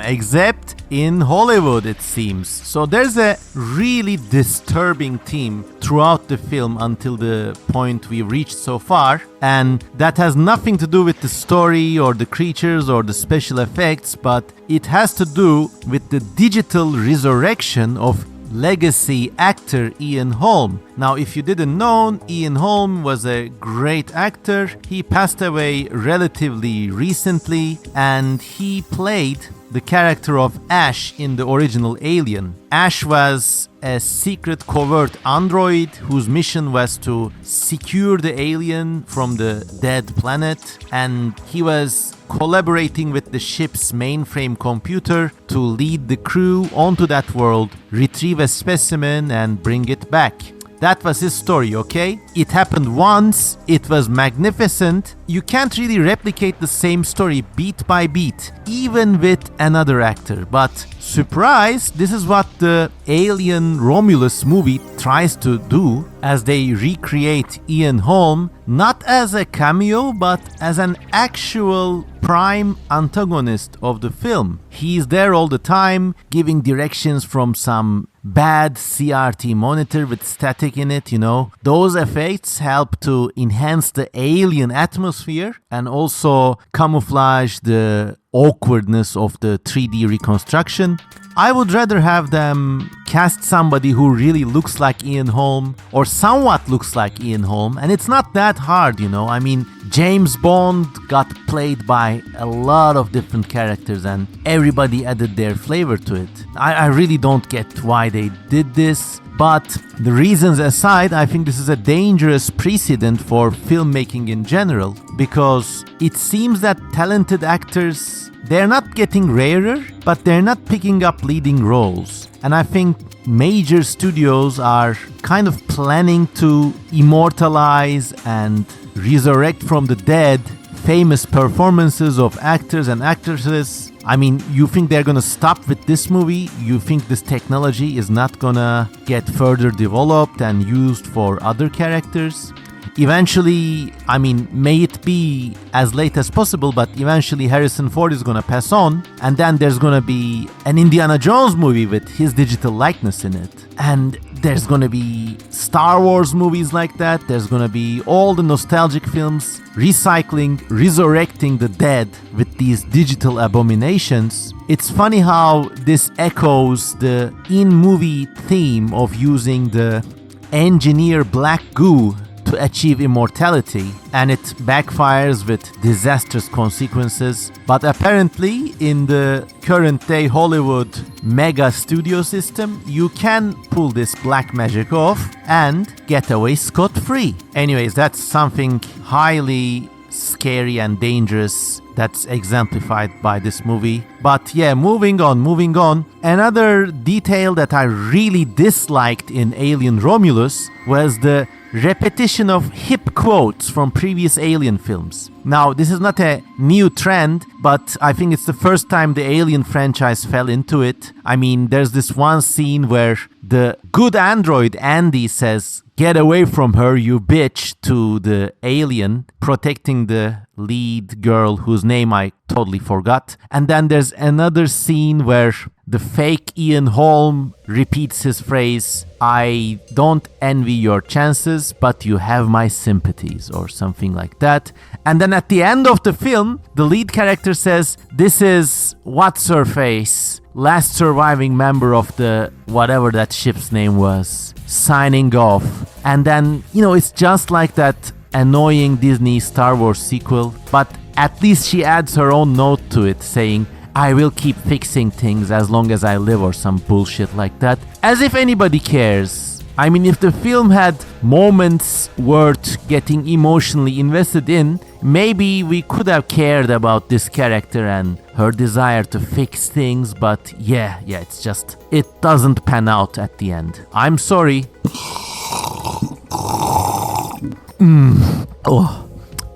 Except in Hollywood, it seems. So there's a really disturbing theme throughout the film until the point we've reached so far, and that has nothing to do with the story or the creatures or the special effects, but it has to do with the digital resurrection of legacy actor Ian Holm. Now, if you didn't know, Ian Holm was a great actor. He passed away relatively recently, and he played the character of Ash in the original Alien. Ash was a secret covert android whose mission was to secure the alien from the dead planet, and he was collaborating with the ship's mainframe computer to lead the crew onto that world, retrieve a specimen, and bring it back. That was his story, okay? It happened once, it was magnificent. You can't really replicate the same story beat by beat, even with another actor. But surprise, this is what the Alien Romulus movie tries to do, as they recreate Ian Holm, not as a cameo, but as an actual prime antagonist of the film. He's there all the time, giving directions from some bad CRT monitor with static in it, you know. Those effects help to enhance the alien atmosphere and also camouflage the awkwardness of the 3D reconstruction. I would rather have them cast somebody who really looks like Ian Holm, or somewhat looks like Ian Holm, and it's not that hard, you know. I mean, James Bond got played by a lot of different characters and everybody added their flavor to it. I really don't get why they did this, but the reasons aside, I think this is a dangerous precedent for filmmaking in general, because it seems that talented actors, they're not getting rarer, but they're not picking up leading roles. And I think major studios are kind of planning to immortalize and resurrect from the dead famous performances of actors and actresses. I mean, you think they're gonna stop with this movie? You think this technology is not gonna get further developed and used for other characters? Eventually, I mean, may it be as late as possible, but eventually Harrison Ford is gonna pass on, and then there's gonna be an Indiana Jones movie with his digital likeness in it. And there's gonna be Star Wars movies like that. There's gonna be all the nostalgic films recycling, resurrecting the dead with these digital abominations. It's funny how this echoes the in-movie theme of using the engineer black goo to achieve immortality, and it backfires with disastrous consequences. But apparently, in the current day Hollywood mega studio system, you can pull this black magic off and get away scot-free. Anyways, that's something highly scary and dangerous that's exemplified by this movie. But yeah, moving on. Another detail that I really disliked in Alien Romulus was the repetition of hip quotes from previous Alien films. Now, this is not a new trend, but I think it's the first time the Alien franchise fell into it. I mean, there's this one scene where the good android Andy says, "Get away from her, you bitch," to the alien, protecting the lead girl whose name I totally forgot. And then there's another scene where the fake Ian Holm repeats his phrase, "I don't envy your chances, but you have my sympathies," or something like that. And then at the end of the film, the lead character says, "This is what's her face, last surviving member of the whatever that ship's name was, signing off." And then, it's just like that annoying Disney Star Wars sequel, but at least she adds her own note to it saying, "I will keep fixing things as long as I live," or some bullshit like that. As if anybody cares. I mean, if the film had moments worth getting emotionally invested in, maybe we could have cared about this character and her desire to fix things, but yeah, it's just, it doesn't pan out at the end. I'm sorry.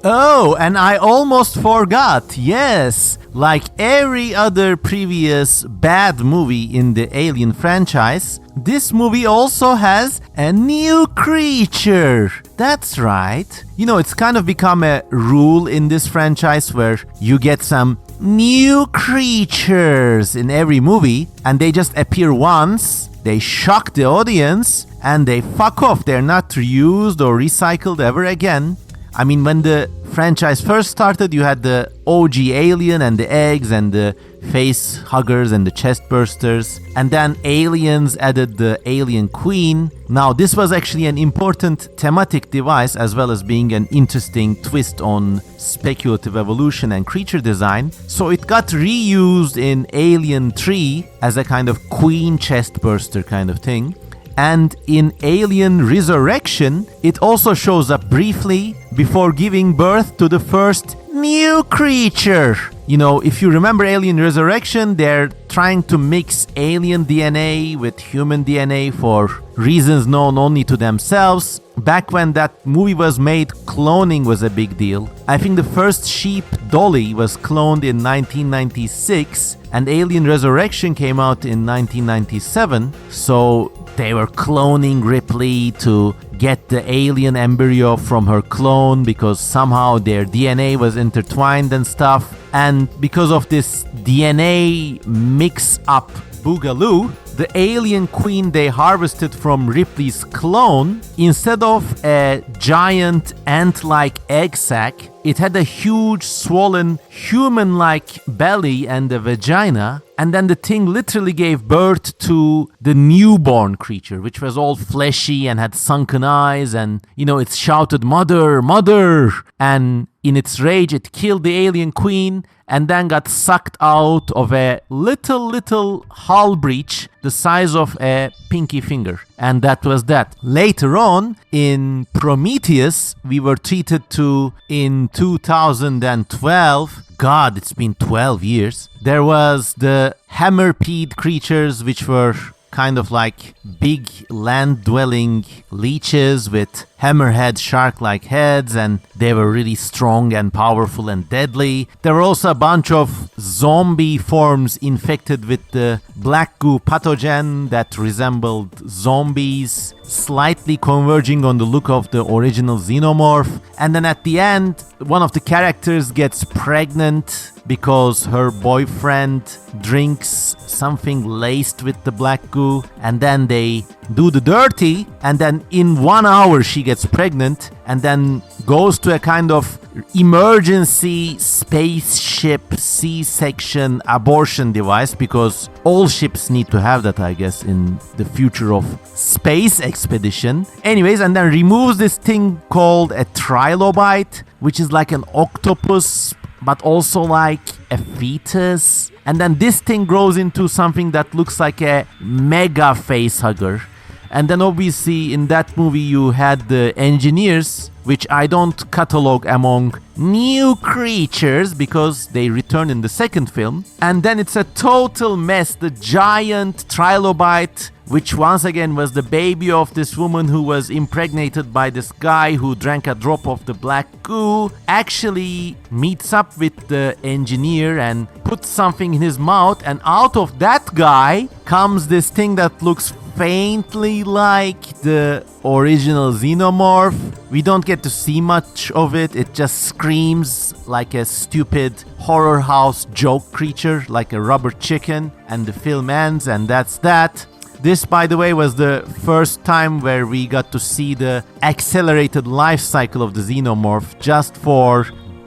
Oh, and I almost forgot. Yes, like every other previous bad movie in the Alien franchise, this movie also has a new creature. That's right. It's kind of become a rule in this franchise where you get some new creatures in every movie, and they just appear once, they shock the audience, and they fuck off. They're not reused or recycled ever again. I mean, when the franchise first started, you had the OG alien and the eggs and the face huggers and the chest bursters. And then Aliens added the alien queen. Now, this was actually an important thematic device as well as being an interesting twist on speculative evolution and creature design. So it got reused in Alien 3 as a kind of queen chest burster kind of thing. And in Alien Resurrection, it also shows up briefly before giving birth to the first new creature. If you remember Alien Resurrection, they're trying to mix alien DNA with human DNA for reasons known only to themselves. Back when that movie was made, cloning was a big deal. I think the first sheep, Dolly, was cloned in 1996, and Alien Resurrection came out in 1997. So they were cloning Ripley to get the alien embryo from her clone because somehow their DNA was intertwined and stuff. And because of this DNA mix-up boogaloo, the alien queen they harvested from Ripley's clone, instead of a giant ant-like egg sac, it had a huge, swollen, human-like belly and a vagina, and then the thing literally gave birth to the newborn creature, which was all fleshy and had sunken eyes, and, it shouted, "Mother, mother!" And in its rage, it killed the alien queen and then got sucked out of a little hull breach the size of a pinky finger. And that was that. Later on, in Prometheus, we were treated to, in 2012, God, it's been 12 years, there was the hammerpede creatures, which were kind of like big land-dwelling leeches with hammerhead shark-like heads, and they were really strong and powerful and deadly. There were also a bunch of zombie forms infected with the black goo pathogen that resembled zombies, slightly converging on the look of the original xenomorph. And then at the end, one of the characters gets pregnant because her boyfriend drinks something laced with the black goo, and then they do the dirty, and then in 1 hour she gets pregnant and then goes to a kind of emergency spaceship C-section abortion device, because all ships need to have that, I guess, in the future of space expedition. Anyways, and then removes this thing called a trilobite, which is like an octopus but also like a fetus. And then this thing grows into something that looks like a mega face hugger. And then obviously in that movie you had the engineers, which I don't catalog among new creatures because they return in the second film. And then it's a total mess. The giant trilobite, which once again was the baby of this woman who was impregnated by this guy who drank a drop of the black goo, actually meets up with the engineer and puts something in his mouth, and out of that guy comes this thing that looks faintly like the original xenomorph. We don't get to see much of it. It just screams like a stupid horror house joke creature, like a rubber chicken, and the film ends, and that's that. This, by the way, was the first time where we got to see the accelerated life cycle of the xenomorph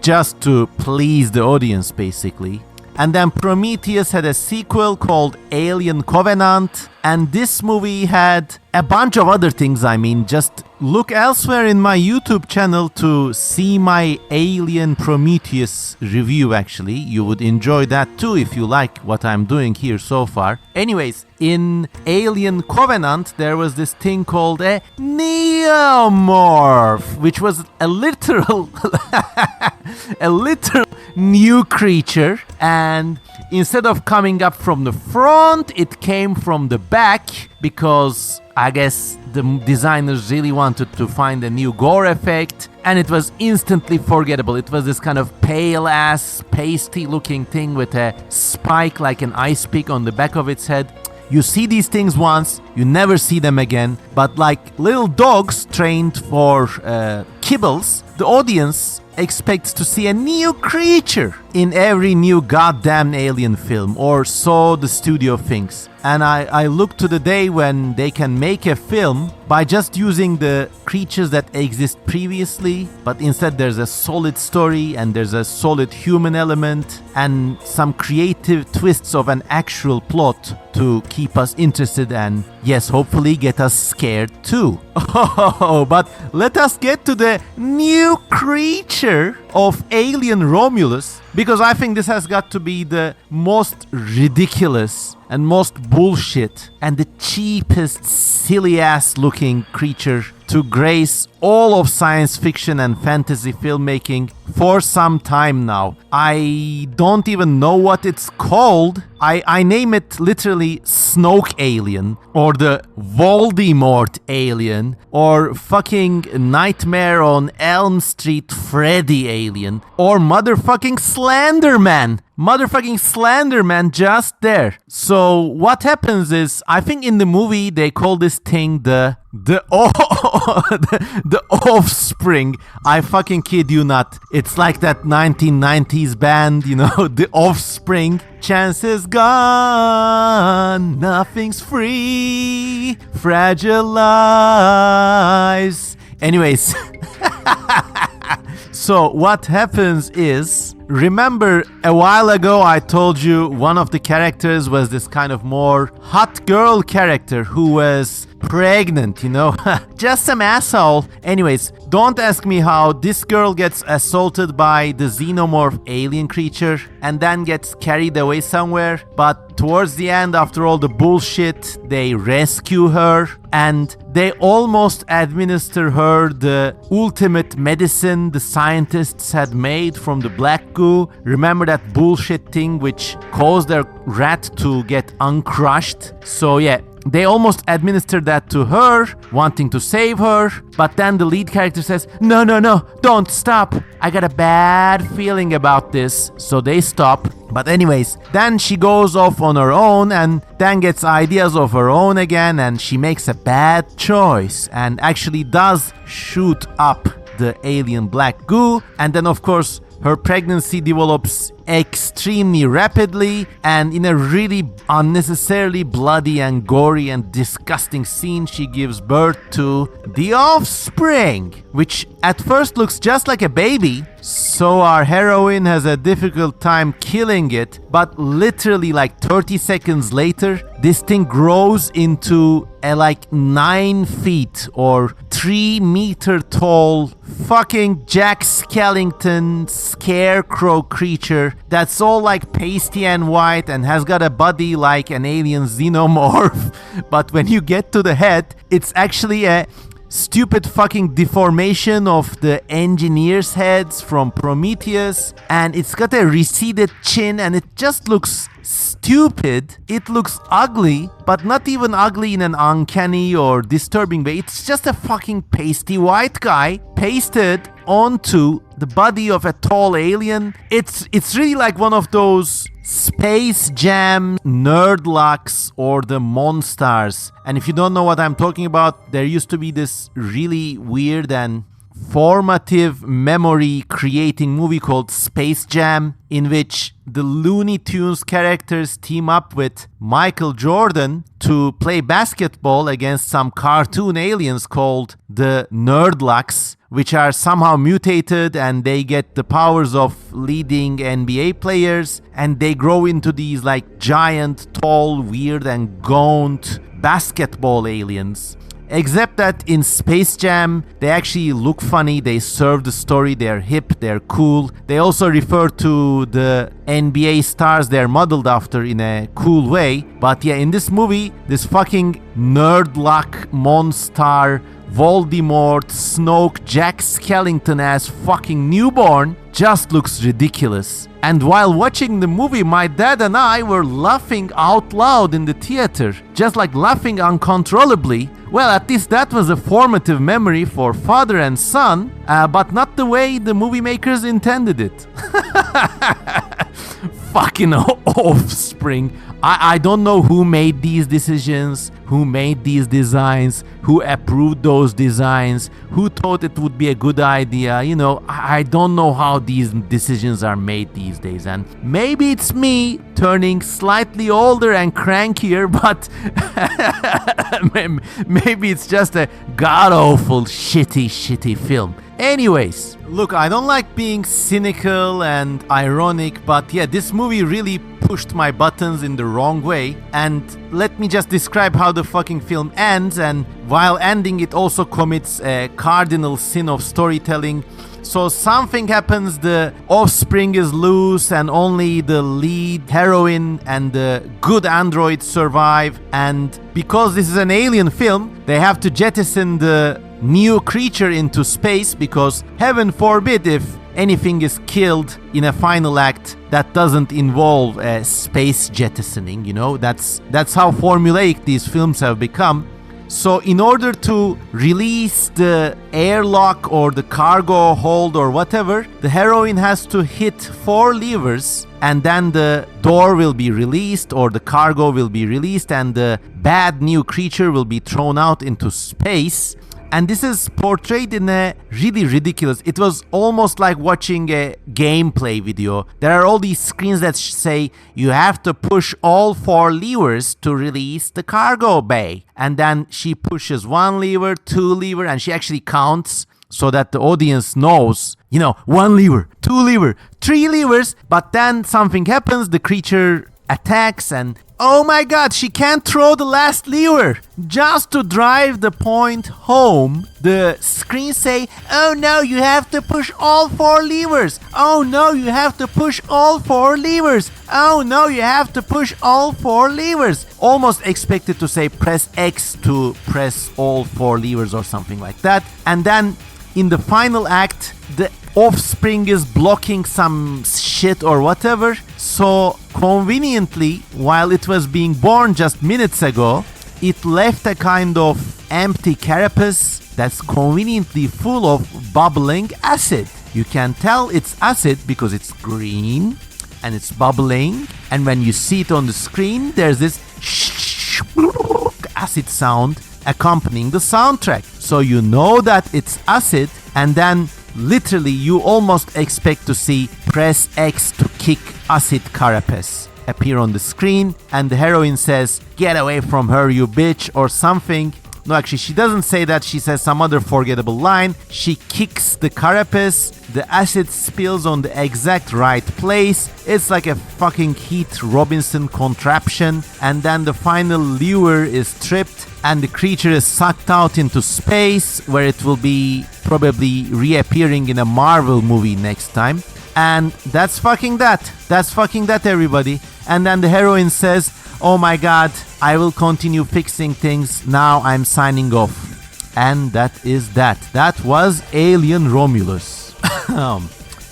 just to please the audience, basically. And then Prometheus had a sequel called Alien Covenant, and this movie had a bunch of other things. I mean, just look elsewhere in my YouTube channel to see my Alien Prometheus review, actually. You would enjoy that too if you like what I'm doing here so far. Anyways, in Alien Covenant, there was this thing called a neomorph, which was a literal new creature, and instead of coming up from the front, it came from the back, because I guess the designers really wanted to find a new gore effect, and it was instantly forgettable. It was this kind of pale ass, pasty looking thing with a spike like an ice pick on the back of its head. You see these things once, you never see them again, but like little dogs trained for kibbles, the audience expects to see a new creature in every new goddamn Alien film, or so the studio thinks. And I look to the day when they can make a film by just using the creatures that exist previously, but instead there's a solid story and there's a solid human element and some creative twists of an actual plot to keep us interested and, yes, hopefully get us scared too. Oh, but let us get to the new creature of Alien Romulus, because I think this has got to be the most ridiculous and most bullshit and the cheapest silly ass looking creature to grace all of science fiction and fantasy filmmaking for some time now. I don't even know what it's called. I name it literally Snoke Alien, or the Voldemort Alien, or fucking Nightmare on Elm Street Freddy Alien, or motherfucking Slenderman. Motherfucking Slenderman just there. So what happens is, I think in the movie they call this thing the Offspring. I fucking kid you not. It's like that 1990s band, you know, the Offspring. Chances gone, nothing's free, fragile lives. Anyways, so what happens is, remember a while ago I told you one of the characters was this kind of more hot girl character who was pregnant, you know, just some asshole. Anyways, don't ask me how this girl gets assaulted by the xenomorph alien creature and then gets carried away somewhere, but towards the end, after all the bullshit, they rescue her and they almost administer her the ultimate medicine the scientists had made from the black goo. Remember that bullshit thing which caused their rat to get uncrushed? So yeah, they almost administered that to her, wanting to save her, but then the lead character says, no, don't stop. I got a bad feeling about this. So they stop. But anyways, then she goes off on her own and then gets ideas of her own again, and she makes a bad choice and actually does shoot up the alien black goo, and then of course her pregnancy develops extremely rapidly, and in a really unnecessarily bloody and gory and disgusting scene, she gives birth to the offspring, which at first looks just like a baby. So our heroine has a difficult time killing it, but literally like 30 seconds later, this thing grows into a like 9 feet or 3 meter tall fucking Jack Skellington scarecrow creature that's all like pasty and white and has got a body like an alien xenomorph. But when you get to the head, it's actually a stupid fucking deformation of the engineer's heads from Prometheus, and it's got a receded chin, and it just looks stupid. It looks ugly, but not even ugly in an uncanny or disturbing way. It's just a fucking pasty white guy pasted onto the body of a tall alien. It's really like one of those Space Jam Nerdlocks or the Monsters. And if you don't know what I'm talking about, there used to be this really weird and formative memory creating movie called Space Jam, in which the Looney Tunes characters team up with Michael Jordan to play basketball against some cartoon aliens called the Nerdlocks, which are somehow mutated, and they get the powers of leading NBA players, and they grow into these like giant, tall, weird and gaunt basketball aliens. Except that in Space Jam, they actually look funny, they serve the story, they're hip, they're cool. They also refer to the NBA stars they're modeled after in a cool way. But yeah, in this movie, this fucking nerdlock monster Voldemort, Snoke, Jack Skellington as fucking newborn just looks ridiculous. And while watching the movie, my dad and I were laughing out loud in the theater, just like laughing uncontrollably. Well, at least that was a formative memory for father and son, but not the way the movie makers intended it. Fucking offspring. I don't know who made these decisions, who made these designs, who approved those designs, who thought it would be a good idea. You know, I don't know how these decisions are made these days. And maybe it's me turning slightly older and crankier, but maybe it's just a god-awful, shitty film. Anyways, look, I don't like being cynical and ironic, but yeah, this movie really pushed my buttons in the wrong way. And let me just describe how the fucking film ends, and while ending, it also commits a cardinal sin of storytelling. So something happens, the offspring is loose, and only the lead heroine and the good android survive. And because this is an alien film, they have to jettison the new creature into space, because heaven forbid if anything is killed in a final act that doesn't involve space jettisoning. You know, that's how formulaic these films have become. So in order to release the airlock or the cargo hold or whatever, the heroine has to hit 4 levers, and then the door will be released or the cargo will be released, and the bad new creature will be thrown out into space. And this is portrayed in a really ridiculous. It was almost like watching a gameplay video. There are all these screens that say you have to push all 4 levers to release the cargo bay. And then she pushes 1 lever, 2 lever, and she actually counts so that the audience knows, you know, 1 lever, 2 lever, 3 levers. But then something happens, the creature attacks, and oh my god, she can't throw the last lever. Just to drive the point home, the screens say, oh no, you have to push all 4 levers. Oh no, you have to push all 4 levers. Oh no, you have to push all 4 levers. Almost expected to say press X to press all 4 levers or something like that. And then in the final act, the offspring is blocking some shit or whatever. So conveniently, while it was being born just minutes ago, it left a kind of empty carapace that's conveniently full of bubbling acid. You can tell it's acid because it's green and it's bubbling. And when you see it on the screen, there's this acid sound accompanying the soundtrack. So you know that it's acid, and then literally you almost expect to see press X to kick acid carapace appear on the screen, and the heroine says, "Get away from her, you bitch," or something. No, actually, she doesn't say that. She says some other forgettable line. She kicks the carapace. The acid spills on the exact right place. It's like a fucking Heath Robinson contraption. And then the final lure is tripped and the creature is sucked out into space, where it will be probably reappearing in a Marvel movie next time. And that's fucking that. That's fucking that, everybody. And then the heroine says, "Oh my god, I will continue fixing things. Now I'm signing off." And that is that. That was Alien Romulus.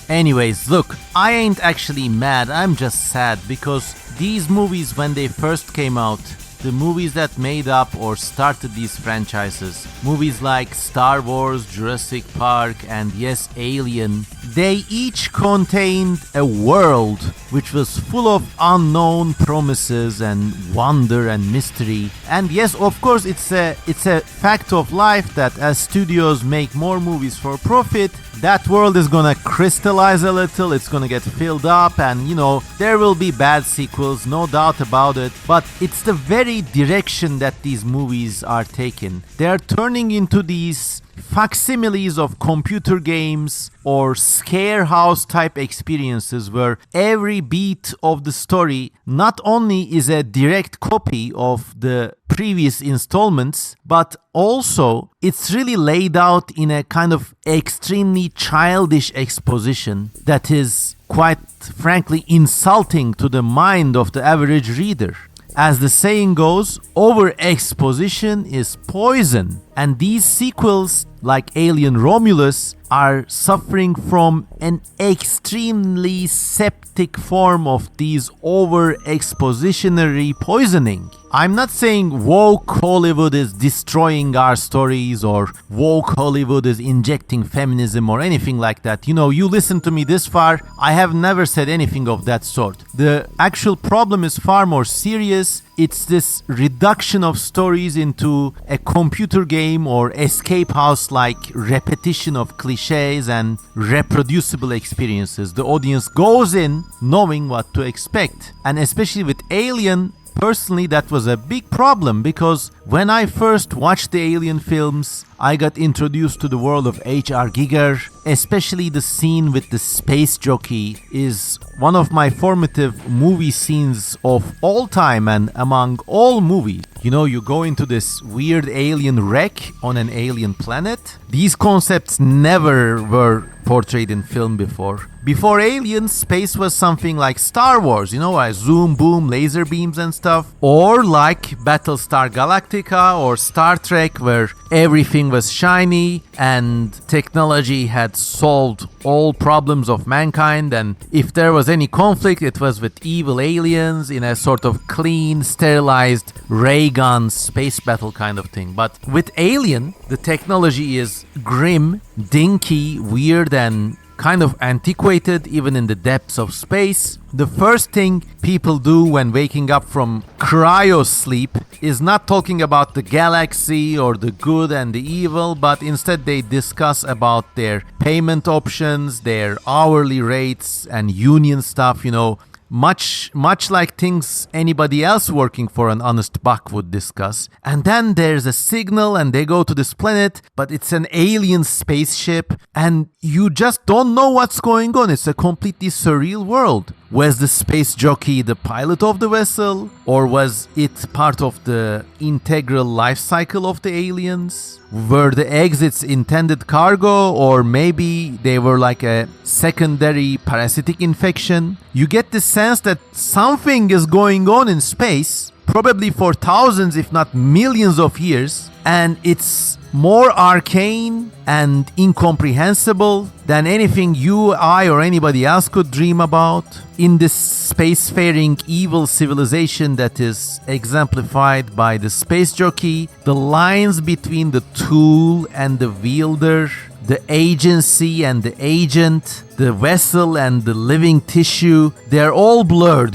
Anyways, look, I ain't actually mad. I'm just sad because these movies, when they first came out, the movies that made up or started these franchises, movies like Star Wars, Jurassic Park, and yes, Alien, they each contained a world which was full of unknown promises and wonder and mystery. And yes, of course, it's a fact of life that as studios make more movies for profit, that world is gonna crystallize a little, it's gonna get filled up, and there will be bad sequels, no doubt about it. But it's the very direction that these movies are taking. They are turning into these facsimiles of computer games or scare house type experiences where every beat of the story not only is a direct copy of the previous installments, but also it's really laid out in a kind of extremely childish exposition that is quite frankly insulting to the mind of the average reader. As the saying goes, over-exposition is poison. And these sequels, like Alien Romulus, are suffering from an extremely septic form of these over-expositionary poisoning. I'm not saying woke Hollywood is destroying our stories or woke Hollywood is injecting feminism or anything like that. You listen to me this far, I have never said anything of that sort. The actual problem is far more serious. It's this reduction of stories into a computer game or escape house-like repetition of cliches and reproducible experiences. The audience goes in knowing what to expect. And especially with Alien, personally, that was a big problem because when I first watched the Alien films, I got introduced to the world of H.R. Giger. Especially the scene with the space jockey is one of my formative movie scenes of all time and among all movies. You go into this weird alien wreck on an alien planet. These concepts never were portrayed in film before. Before Alien, space was something like Star Wars, zoom, boom, laser beams and stuff. Or like Battlestar Galactica or Star Trek, where everything was shiny and technology had solved all problems of mankind, and if there was any conflict, it was with evil aliens in a sort of clean, sterilized ray gun space battle kind of thing. But with Alien, the technology is grim, dinky, weird, and kind of antiquated even in the depths of space. The first thing people do when waking up from cryo sleep is not talking about the galaxy or the good and the evil, but instead they discuss about their payment options, their hourly rates and union stuff, much like things anybody else working for an honest buck would discuss. And then there's a signal and they go to this planet, but it's an alien spaceship and you just don't know what's going on. It's a completely surreal world. Was the space jockey the pilot of the vessel, or was it part of the integral life cycle of the aliens? Were the exits intended cargo, or maybe they were like a secondary parasitic infection? You get the sense that something is going on in space, probably for thousands if not millions of years, and it's more arcane and incomprehensible than anything you, I, or anybody else could dream about. In this spacefaring evil civilization that is exemplified by the space jockey, the lines between the tool and the wielder, the agency and the agent, the vessel and the living tissue, they're all blurred,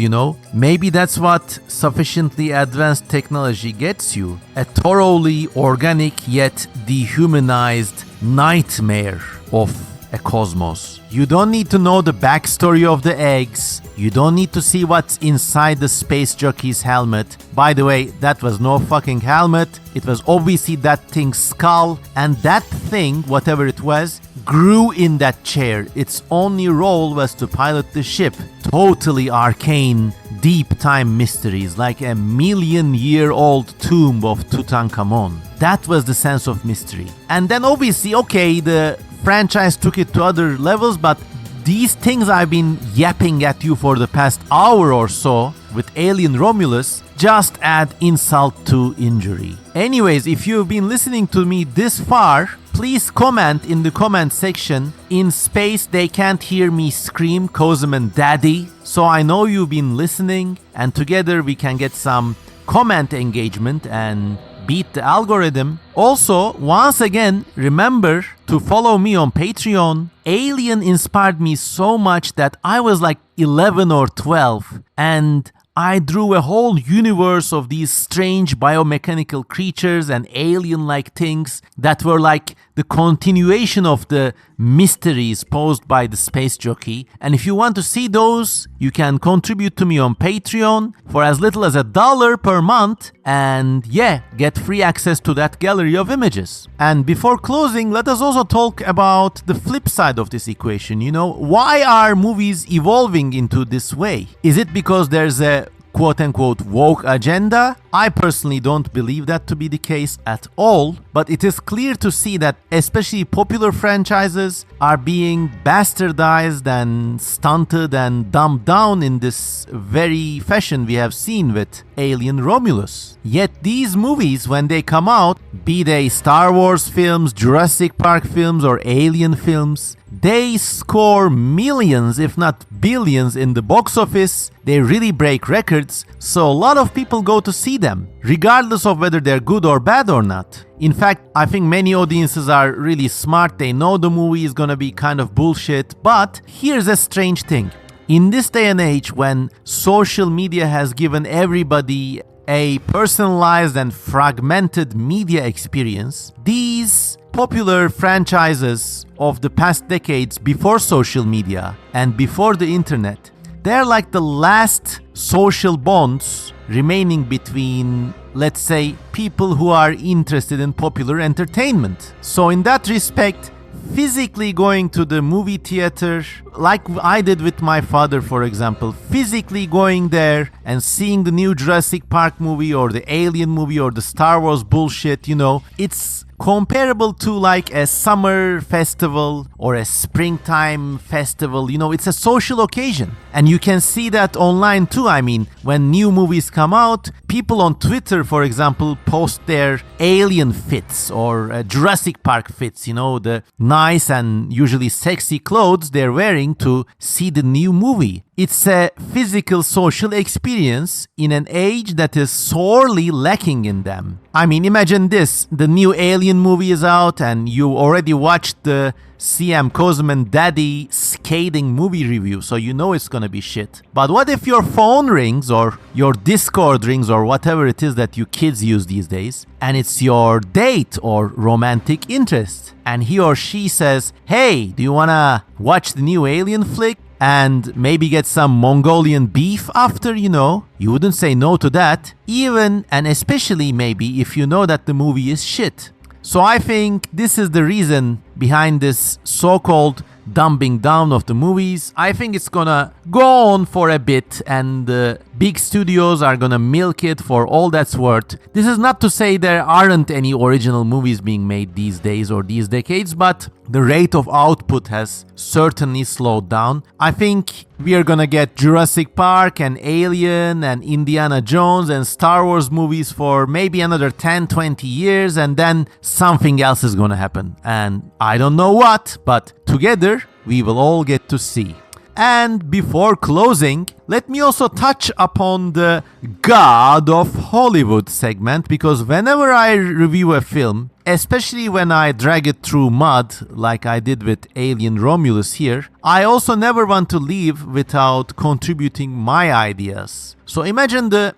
Maybe that's what sufficiently advanced technology gets you. A thoroughly organic yet dehumanized nightmare of a cosmos. You don't need to know the backstory of the eggs. You don't need to see what's inside the space jockey's helmet. By the way, that was no fucking helmet. It was obviously that thing's skull. And that thing, whatever it was, grew in that chair. Its only role was to pilot the ship. Totally arcane, deep time mysteries, like a million-year-old tomb of Tutankhamun. That was the sense of mystery. And then obviously, okay, the franchise took it to other levels, but these things I've been yapping at you for the past hour or so with Alien Romulus just add insult to injury. Anyways, if you've been listening to me this far, please comment in the comment section. In space, they can't hear me scream Kozuman Daddy. So I know you've been listening, and together we can get some comment engagement and beat the algorithm. Also, once again, remember to follow me on Patreon. Alien inspired me so much that I was like 11 or 12, and I drew a whole universe of these strange biomechanical creatures and alien-like things that were like the continuation of the mysteries posed by the space jockey. And if you want to see those, you can contribute to me on Patreon for as little as $1 per month, and yeah, get free access to that gallery of images. And before closing, let us also talk about the flip side of this equation. You know, why are movies evolving into this way? Is it because there's a quote-unquote woke agenda? I personally don't believe that to be the case at all, but it is clear to see that especially popular franchises are being bastardized and stunted and dumbed down in this very fashion we have seen with Alien Romulus. Yet these movies, when they come out, be they Star Wars films, Jurassic Park films, or Alien films, they score millions, if not billions, in the box office. They really break records, so a lot of people go to see them, regardless of whether they're good or bad or not. In fact, I think many audiences are really smart. They know the movie is gonna be kind of bullshit, but here's a strange thing. In this day and age, when social media has given everybody a personalized and fragmented media experience, these popular franchises of the past decades before social media and before the internet, they're like the last social bonds remaining between, let's say, people who are interested in popular entertainment. So in that respect, physically going to the movie theater, like I did with my father, for example, physically going there and seeing the new Jurassic Park movie or the Alien movie or the Star Wars bullshit, you know, it's comparable to like a summer festival or a springtime festival. You know, it's a social occasion. And you can see that online too. I mean, when new movies come out, people on Twitter, for example, post their Alien fits or Jurassic Park fits, you know, the nice and usually sexy clothes they're wearing to see the new movie. It's a physical social experience in an age that is sorely lacking in them. I mean, imagine this. The new Alien movie is out and you already watched the CM Kozuman Daddy scathing movie review, so you know it's gonna be shit. But what if your phone rings or your Discord rings or whatever it is that you kids use these days, and it's your date or romantic interest, and he or she says, "Hey, do you wanna watch the new Alien flick? And maybe get some Mongolian beef after, you know?" You wouldn't say no to that, even and especially maybe if you know that the movie is shit. So I think this is the reason behind this so-called dumbing down of the movies. I think it's gonna go on for a bit and the big studios are gonna milk it for all that's worth. This is not to say there aren't any original movies being made these days or these decades, but the rate of output has certainly slowed down. I think we are gonna get Jurassic Park and Alien and Indiana Jones and Star Wars movies for maybe another 10-20 years, and then something else is gonna happen. And I don't know what, but together we will all get to see. And before closing, let me also touch upon the God of Hollywood segment, because whenever I review a film, especially when I drag it through mud like I did with Alien Romulus here, I also never want to leave without contributing my ideas. So imagine the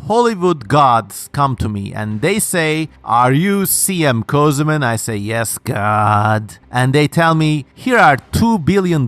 Hollywood gods come to me and they say, "Are you CM Kozuman?" I say, "Yes, God." And they tell me, "Here are $2 billion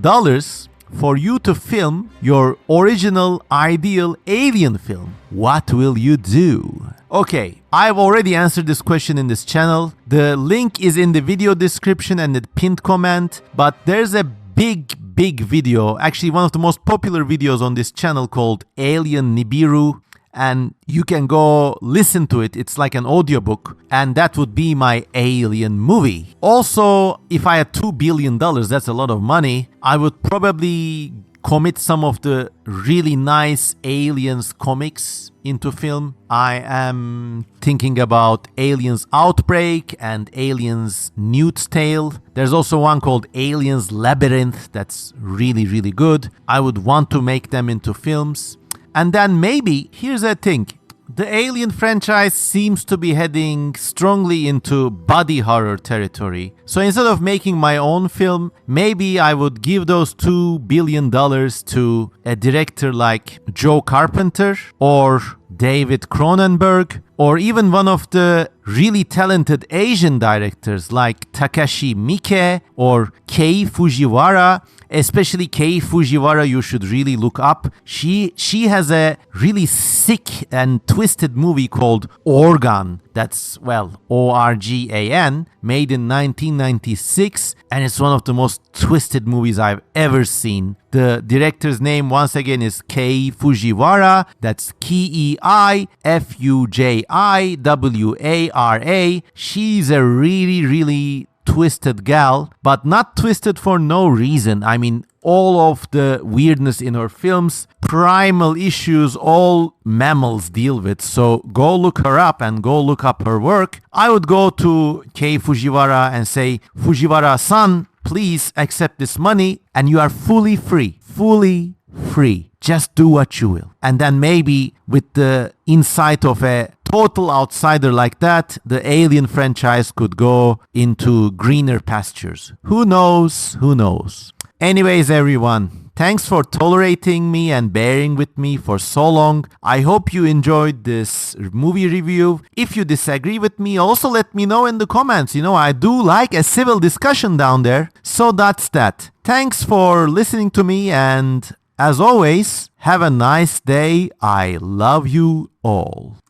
for you to film your original ideal alien film. What will you do?" Okay, I've already answered this question in this channel. The link is in the video description and the pinned comment, but there's a big video, actually one of the most popular videos on this channel called Alien Nibiru, and you can go listen to it. It's like an audiobook, and that would be my alien movie. Also, if I had $2 billion, that's a lot of money, I would probably commit some of the really nice Aliens comics into film. I am thinking about Aliens Outbreak and Aliens Newt's Tale. There's also one called Aliens Labyrinth that's really good. I would want to make them into films. And then maybe, here's the thing, the Alien franchise seems to be heading strongly into body horror territory. So instead of making my own film, maybe I would give those $2 billion to a director like Joe Carpenter or David Cronenberg, or even one of the really talented Asian directors like Takashi Miike or Kei Fujiwara. Especially Kei Fujiwara, you should really look up. She has a really sick and twisted movie called Organ. That's, well, Organ, made in 1996, and it's one of the most twisted movies I've ever seen. The director's name, once again, is Kei Fujiwara. That's Kei Fujiwara. She's a really twisted gal, but not twisted for no reason. I mean, all of the weirdness in her films, primal issues, all mammals deal with. So go look her up and go look up her work. I would go to Kei Fujiwara and say, "Fujiwara-san, please accept this money and you are fully free. Fully free. Just do what you will." And then maybe with the insight of a total outsider like that, the Alien franchise could go into greener pastures. Who knows? Who knows? Anyways, everyone, thanks for tolerating me and bearing with me for so long. I hope you enjoyed this movie review. If you disagree with me, also let me know in the comments. You know, I do like a civil discussion down there. So that's that. Thanks for listening to me, and as always, have a nice day. I love you all.